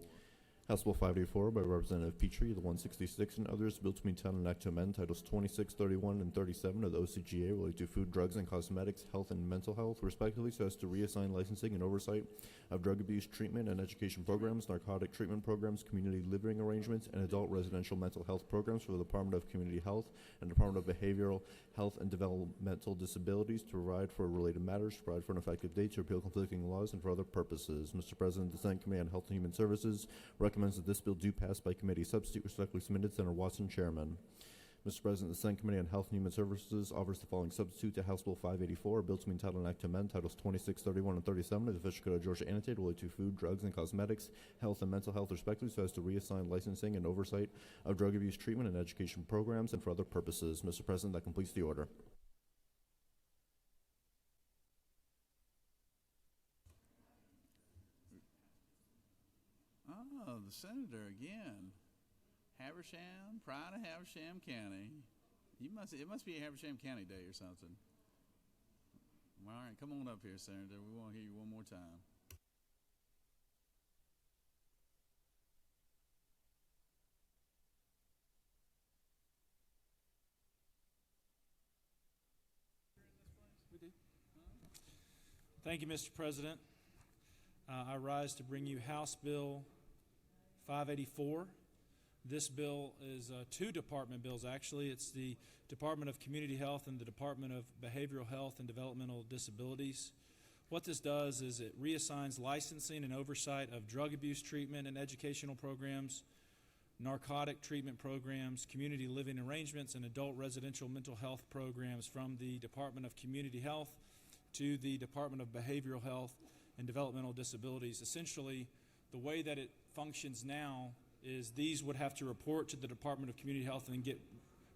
House Bill 584 by Representative Petrie, the 166, and others, bill to be entitled an act to amend Titles 26, 31, and 37 of the OCGA related to food, drugs, and cosmetics, health, and mental health, respectively, so as to reassign licensing and oversight of drug abuse treatment and education programs, narcotic treatment programs, community living arrangements, and adult residential mental health programs for the Department of Community Health and Department of Behavioral Health and Developmental Disabilities to provide for related matters, to provide for an effective date, to repeal conflicting laws, and for other purposes. Mr. President, the Senate Committee on Health and Human Services recommends that this bill do pass by committee. Substitute respectfully submitted, Senator Watson, Chairman. Mr. President, the Senate Committee on Health and Human Services offers the following substitute to House Bill 584, a bill to be entitled an act to amend Titles 26, 31, and 37 of the Official Code of Georgia annotated related to food, drugs, and cosmetics, health, and mental health, respectively, so as to reassign licensing and oversight of drug abuse treatment and education programs and for other purposes. Mr. President, that completes the order. Oh, the senator again. Habersham, pride of Habersham County. It must be a Habersham County Day or something. All right, come on up here, Senator. We want to hear you one more time. Thank you, Mr. President. I rise to bring you House Bill 584. This bill is two department bills, actually. It's the Department of Community Health and the Department of Behavioral Health and Developmental Disabilities. What this does is it reassigns licensing and oversight of drug abuse treatment and educational programs, narcotic treatment programs, community living arrangements, and adult residential mental health programs from the Department of Community Health to the Department of Behavioral Health and Developmental Disabilities. Essentially, the way that it functions now is these would have to report to the Department of Community Health and then get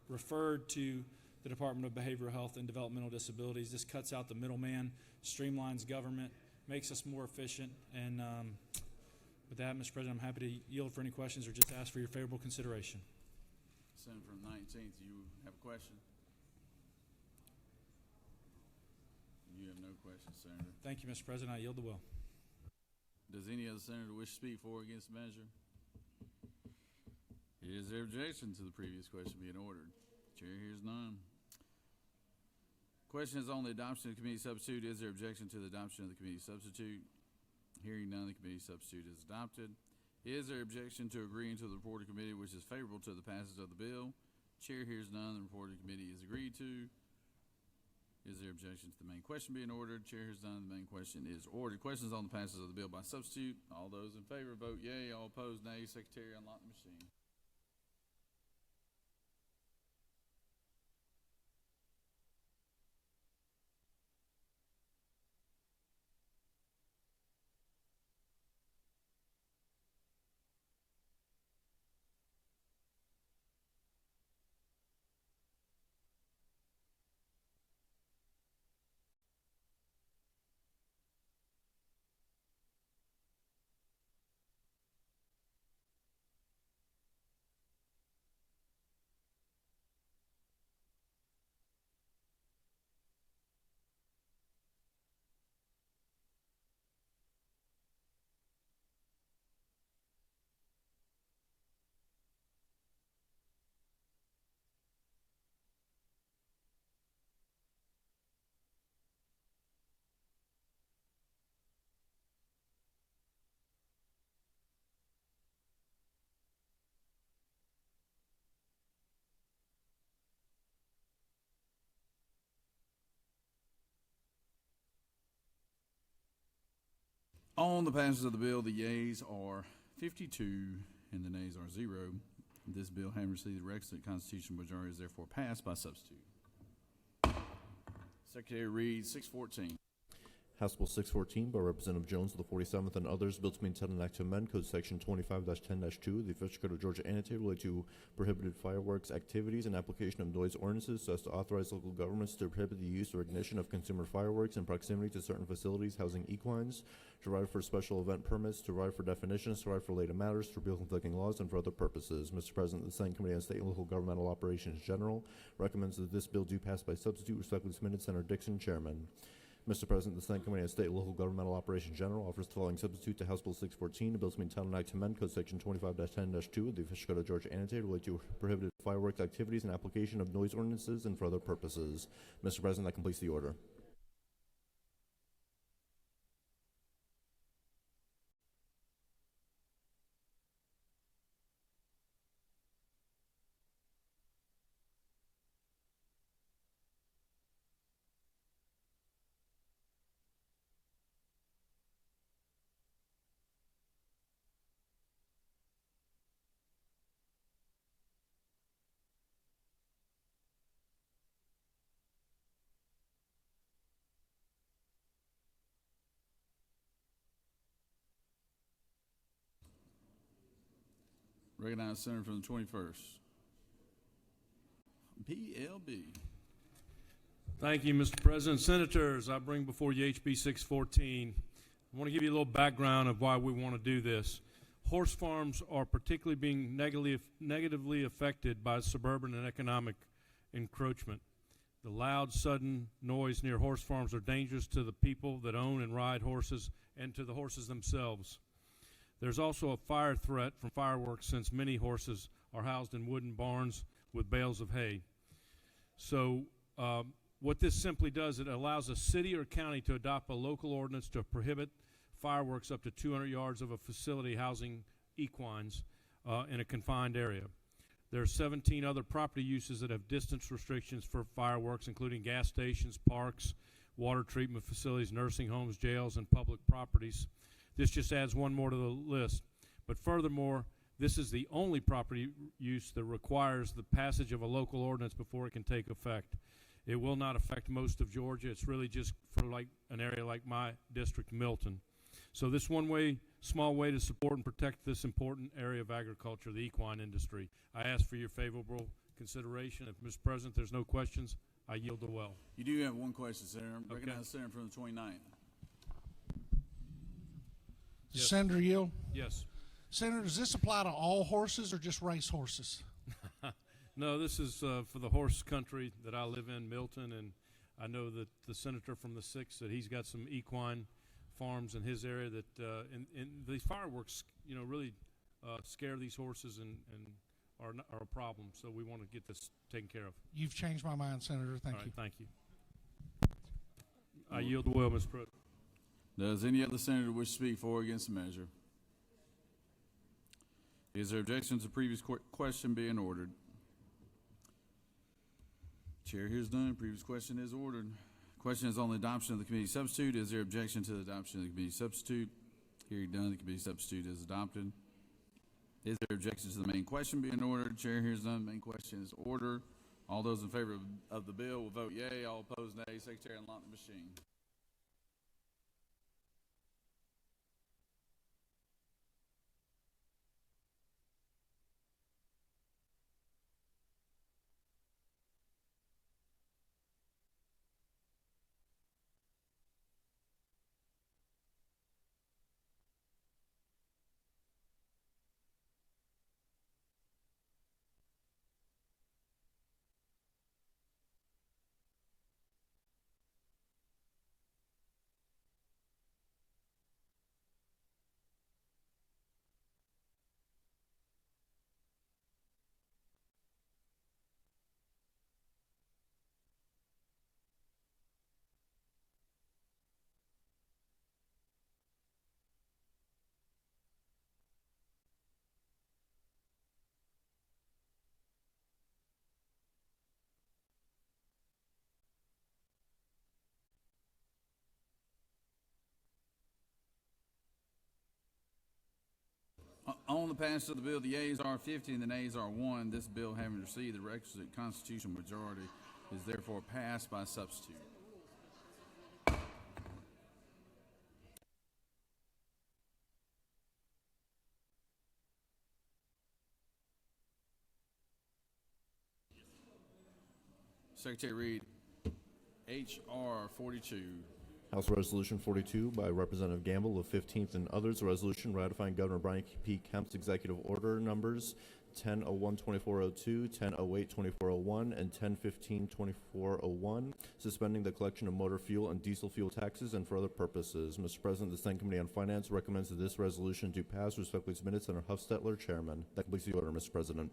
referred to the Department of Behavioral Health and Developmental Disabilities. This cuts out the middleman, streamlines government, makes us more efficient. And with that, Mr. President, I'm happy to yield for any questions or just ask for your favorable consideration. Senator from 19th, you have a question? You have no questions, Senator. Thank you, Mr. President. I yield the will. Does any other senator wish to speak for or against the measure? Is there objection to the previous question being ordered? Chair hears none. Question is on the adoption of the committee substitute. Is there objection to the adoption of the committee substitute? Hearing none, the committee substitute is adopted. Is there objection to agreeing to the report of committee which is favorable to the passage of the bill? Chair hears none. The report of committee is agreed to. Is there objection to the main question being ordered? Chair hears none. The main question is ordered. Questions on the passage of the bill by substitute. All those in favor vote yea. All opposed nay. Secretary, unlock the machine. On the passage of the bill, the yeas are 52 and the nays are 0. This bill, having received the requisite constitutional majority, is therefore passed by substitute. Secretary Reed, 614. House Bill 614 by Representative Jones of the 47th and others, bill to maintain an act to amend Code Section 25-10-2 of the official code of Georgia annotated related to prohibited fireworks activities and application of noise ordinances so as to authorize local governments to prohibit the use or ignition of consumer fireworks in proximity to certain facilities housing equines, to provide for special event permits, to provide for definitions, to provide for related matters, to repeal conflicting laws, and for other purposes. Mr. President, the Senate Committee on State and Local Governmental Operations General recommends that this bill do pass by substitute. Respectfully submitted, Senator Dixon, Chairman. Mr. President, the Senate Committee on State and Local Governmental Operations General offers the following substitute to House Bill 614, a bill to maintain an act to amend Code Section 25-10-2 of the official code of Georgia annotated related to prohibited fireworks activities and application of noise ordinances and for other purposes. Mr. President, that completes the order. Recognize Senator from the 21st. PLB. Thank you, Mr. President. Senators, I bring before you HB 614. I want to give you a little background of why we want to do this. Horse farms are particularly being negatively affected by suburban and economic encroachment. The loud, sudden noise near horse farms are dangerous to the people that own and ride horses and to the horses themselves. There's also a fire threat from fireworks since many horses are housed in wooden barns with bales of hay. So what this simply does, it allows a city or county to adopt a local ordinance to prohibit fireworks up to 200 yards of a facility housing equines in a confined area. There are 17 other property uses that have distance restrictions for fireworks, including gas stations, parks, water treatment facilities, nursing homes, jails, and public properties. This just adds one more to the list. But furthermore, this is the only property use that requires the passage of a local ordinance before it can take effect. It will not affect most of Georgia. It's really just for like an area like my district, Milton. So this small way to support and protect this important area of agriculture, the equine industry. I ask for your favorable consideration. If, Mr. President, there's no questions, I yield the well. You do have one question, Senator. Okay. Recognize Senator from the 29th. Yes. Senator Yield? Yes. Senator, does this apply to all horses or just race horses? No, this is for the horse country that I live in, Milton, and I know that the senator from the 6th, that he's got some equine farms in his area that and the fireworks, really scare these horses and are a problem. So we want to get this taken care of. You've changed my mind, Senator. Thank All you. right, thank you. I yield the well, Mr. President. Does any other senator wish to speak for or against the measure? Is there objection to the previous question being ordered? Chair hears none. Previous question is ordered. Question is on the adoption of the committee substitute. Is there objection to the adoption of the committee substitute? Hearing none, the committee substitute is adopted. Is there objection to the main question being ordered? Chair hears none. Main question is ordered. All those in favor of the bill will vote yea. All opposed, nay. Secretary, unlock the machine. On the passage of the bill, the yeas are 50 and the nays are 1. This bill, having received the requisite constitutional majority, is therefore passed by substitute. Secretary read H.R. 42. House Resolution 42 by Representative Gamble of 15th and others, a resolution ratifying Governor Brian P. Kemp's executive order numbers 1001-2402, 1008-2401, and 1015-2401, suspending the collection of motor fuel and diesel fuel taxes and for other purposes. Mr. President, the Senate Committee on Finance recommends that this resolution do pass. Respectfully submitted, Senator Huffstetler, Chairman. That completes the order, Mr. President.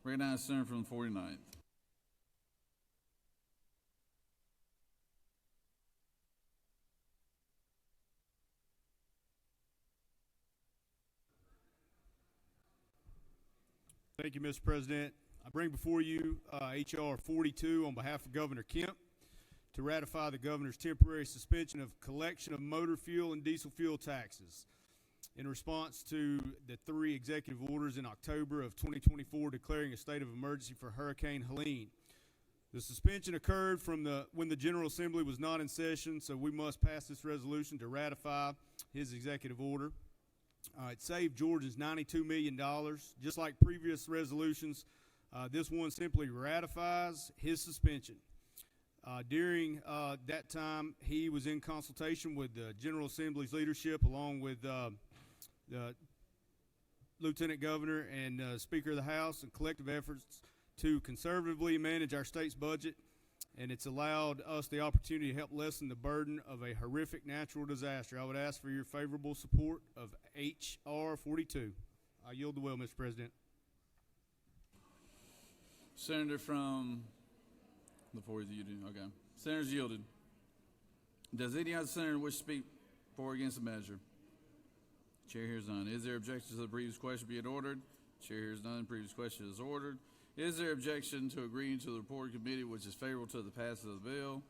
Recognize Senator from the 49th. Thank you, Mr. President. I bring before you H.R. 42 on behalf of Governor Kemp to ratify the governor's temporary suspension of collection of motor fuel and diesel fuel taxes in response to the 3 executive orders in October of 2024 declaring a state of emergency for Hurricane Helene. The suspension occurred when the General Assembly was not in session, so we must pass this resolution to ratify his executive order. It saved Georgians $92 million. Just like previous resolutions, this one simply ratifies his suspension. During that time, he was in consultation with the General Assembly's leadership along with the Lieutenant Governor and Speaker of the House and collective efforts to conservatively manage our state's budget, and it's allowed us the opportunity to help lessen the burden of a horrific natural disaster. I would ask for your favorable support of H.R. 42. I yield the will, Mr. President. Senator from the 40th, you do? Okay. Senator's yielded. Does any other senator wish to speak for or against the measure? Chair hears none. Is there objection to the previous question being ordered? Chair hears none. Previous question is ordered. Is there objection to agreeing to the report of committee which is favorable to the passage of the bill?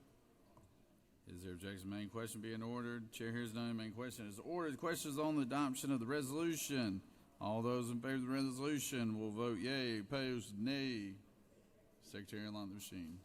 Is there objection to main question being ordered? Chair hears none. Main question is ordered. The question is on the adoption of the resolution. All those in favor of the resolution will vote yea. Opposed, nay. Secretary, unlock the machine.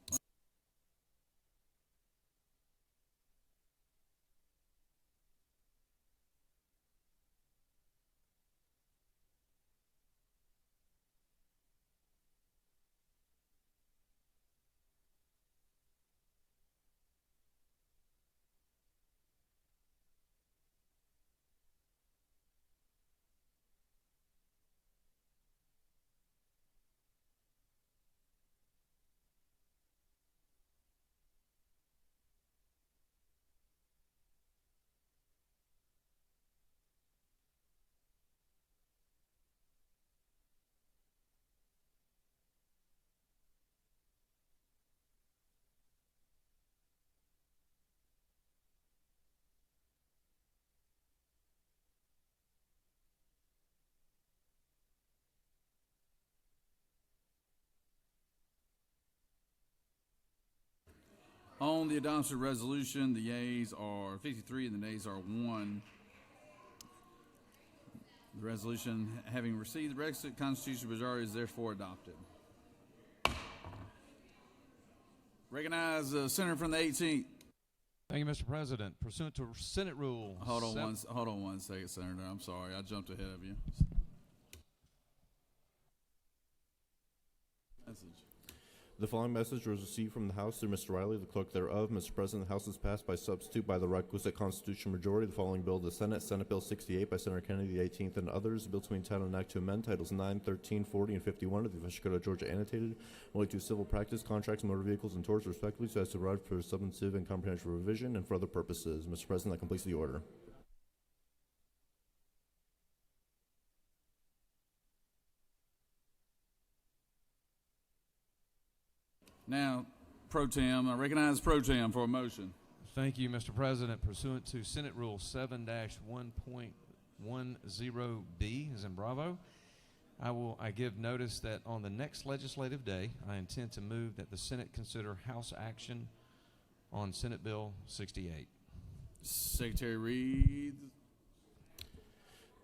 On the adoption resolution, the yeas are 53 and the nays are 1. The resolution, having received the requisite constitutional majority, is therefore adopted. Recognize the senator from the 18th. Thank you, Mr. President. Pursuant to Senate Rule. Hold on one second, Senator. I'm sorry, I jumped ahead of you. Message. The following message was received from the House through Mr. Riley, the clerk thereof. Mr. President, the House has passed by substitute by the requisite constitutional majority the following bill of the Senate, Senate Bill 68 by Senator Kennedy, the 18th, and others. A bill to entitle an act to amend Titles 9, 13, 40, and 51 of the Official Code of Georgia annotated, relating to civil practice, contracts, motor vehicles, and torts, respectively, so as to provide for substantive and comprehensive revision and for other purposes. Mr. President, that completes the order. Now, Pro Tem, I recognize Pro Tem for a motion. Thank you, Mr. President. Pursuant to Senate Rule 7-1.10B, as in Bravo, I give notice that on the next legislative day, I intend to move that the Senate consider House action on Senate Bill 68. Secretary read.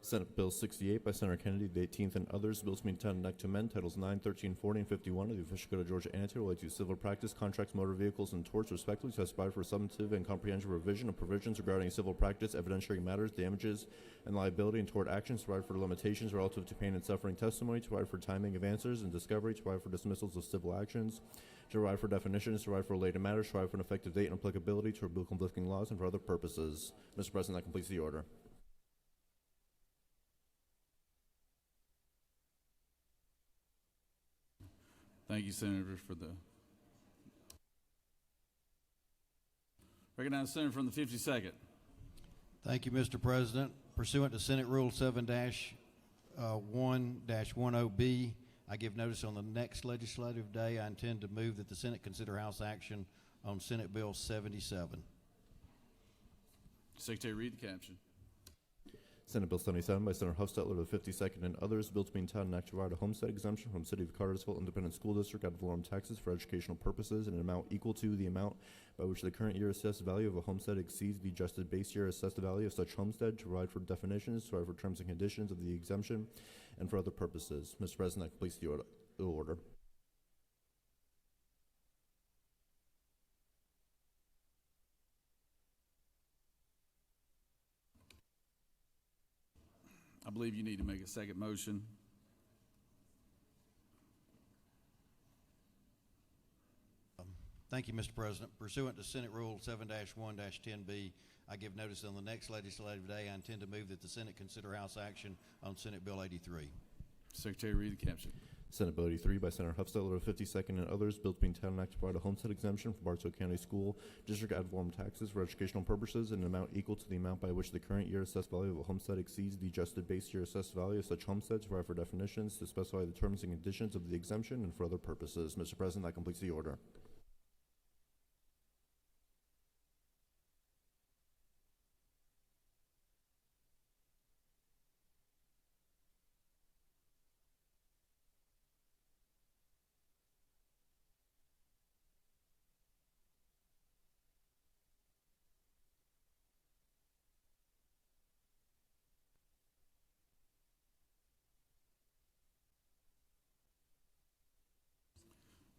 Senate Bill 68 by Senator Kennedy, the 18th, and others. Bills being intended to amend Titles 9, 13, 40, and 51 of the Official Code of Georgia Annotated related to civil practice, contracts, motor vehicles, and torts, respectively, to provide for substantive and comprehensive revision of provisions regarding civil practice, evidentiary matters, damages, and liability, and tort actions, to provide for limitations relative to pain and suffering testimony, to provide for timing of answers and discovery, to provide for dismissals of civil actions, to provide for definitions, to provide for related matters, to provide for an effective date and applicability, to repeal conflicting laws, and for other purposes. Mr. President, that completes the order. Thank you, Senator, for the. Recognize the Senator from the 52nd. Thank you, Mr. President. Pursuant to Senate Rule 7-1-10B, I give notice on the next legislative day. I intend to move that the Senate consider House action on Senate Bill 77. Secretary, read the caption. Senate Bill 77 by Senator Hufstetler of the 52nd and others. Bill to be entitled an act to provide a homestead exemption from City of Cartersville Independent School District ad valorem taxes for educational purposes in an amount equal to the amount by which the current year assessed value of a homestead exceeds the adjusted base year assessed value of such homestead, to provide for definitions, to provide for terms and conditions of the exemption, and for other purposes. Mr. President, that completes the order. I believe you need to make a second motion. Thank you, Mr. President. Pursuant to Senate Rule 7-1-10B, I give notice on the next legislative day. I intend to move that the Senate consider House action on Senate Bill 83. Secretary, read the caption. Senate Bill 83 by Senator Hufstetler of the 52nd and others. Bill to be entitled an act to provide a homestead exemption for Bartow County School District ad valorem taxes for educational purposes in an amount equal to the amount by which the current year assessed value of a homestead exceeds the adjusted base year assessed value of such homestead, to provide for definitions, to specify the terms and conditions of the exemption, and for other purposes. Mr. President, that completes the order.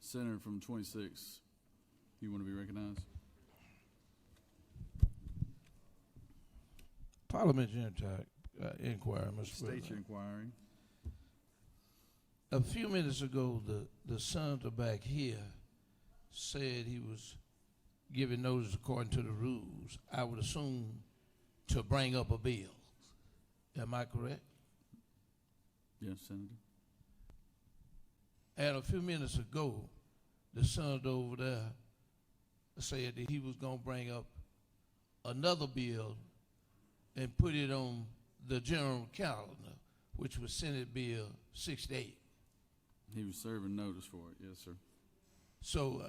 Senator from 26, you want to be recognized? Parliamentary inquiry, Mr. State President. your inquiry. A few minutes ago, the senator back here said he was giving notice according to the rules. I would assume to bring up a bill. Am I correct? Yes, Senator. And a few minutes ago, the senator over there said that he was going to bring up another bill and put it on the general calendar, which was Senate Bill 68. He was serving notice for it, yes, sir. So,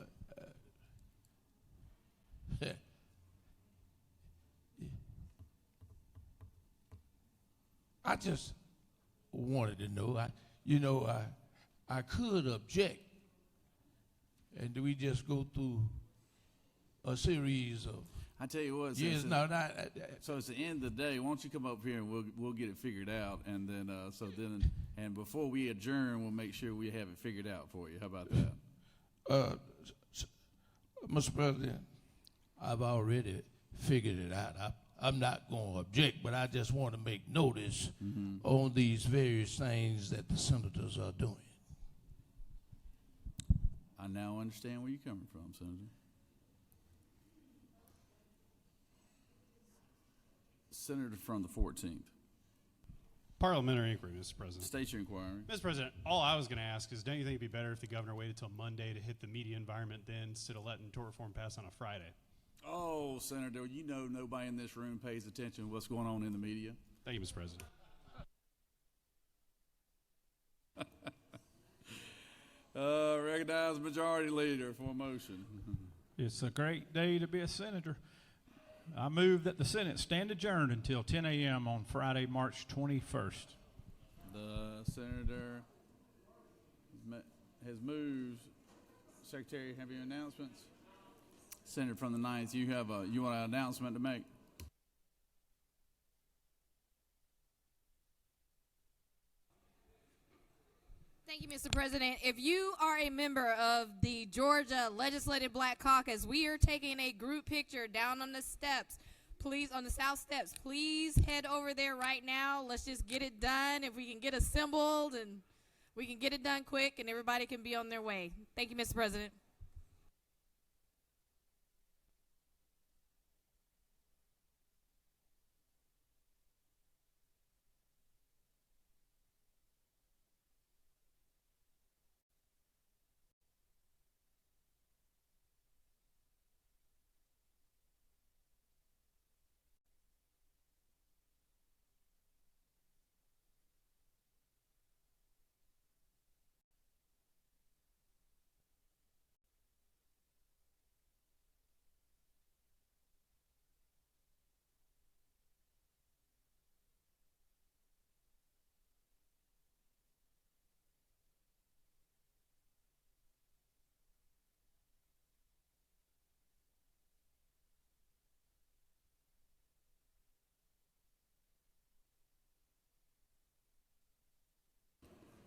I just wanted to know, I could object, and do we just go through a series of I tell you what, years? So it's the end of the day. Why don't you come up here and we'll get it figured out, and then and before we adjourn, we'll make sure we have it figured out for you. How about that? Mr. President, I've already figured it out. I'm not going to object, but I just want to make notice on these various things that the senators are doing. I now understand where you're coming from, Senator. Senator from the 14th. Parliamentary inquiry, Mr. President. State your inquiry. Mr. President, all I was going to ask is, don't you think it'd be better if the governor waited till Monday to hit the media environment then, instead of letting tort reform pass on a Friday? Oh, Senator, you know nobody in this room pays attention to what's going on in the media. Thank you, Mr. President. Recognize Majority Leader for a motion. It's a great day to be a senator. I move that the Senate stand adjourned until 10 a.m. on Friday, March 21st. The senator has moved. Secretary, have your announcements? Senator from the 9th, you want an announcement to make? Thank you, Mr. President. If you are a member of the Georgia Legislative Black Caucus, we are taking a group picture down on the steps. Please, on the south steps, please head over there right now. Let's just get it done. If we can get assembled and we can get it done quick and everybody can be on their way. Thank you, Mr. President.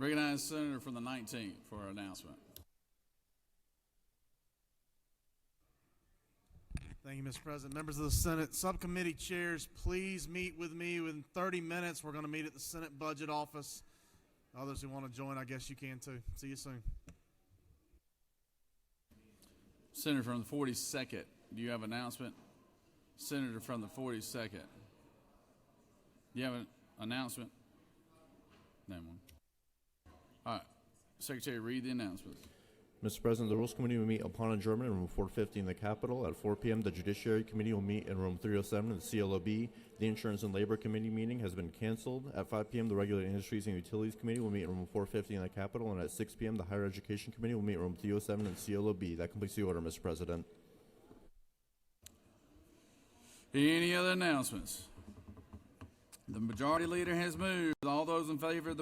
Recognize Senator from the 19th for an announcement. Thank you, Mr. President. Members of the Senate, subcommittee chairs, please meet with me within 30 minutes. We're going to meet at the Senate Budget Office. Others who want to join, I guess you can too. See you soon. Senator from the 42nd, do you have an announcement? Senator from the 42nd. Do you have an announcement? No one. All right. Secretary, read the announcements. Mr. President, the Rules Committee will meet upon adjournment in room 450 in the Capitol. At 4 p.m., the Judiciary Committee will meet in room 307 in the CLOB. The Insurance and Labor Committee meeting has been canceled. At 5 p.m., the Regulated Industries and Utilities Committee will meet in room 450 in the Capitol. And at 6 p.m., the Higher Education Committee will meet in room 307 in the CLOB. That completes the order, Mr. President. Any other announcements? The majority leader has moved. All those in favor of the motion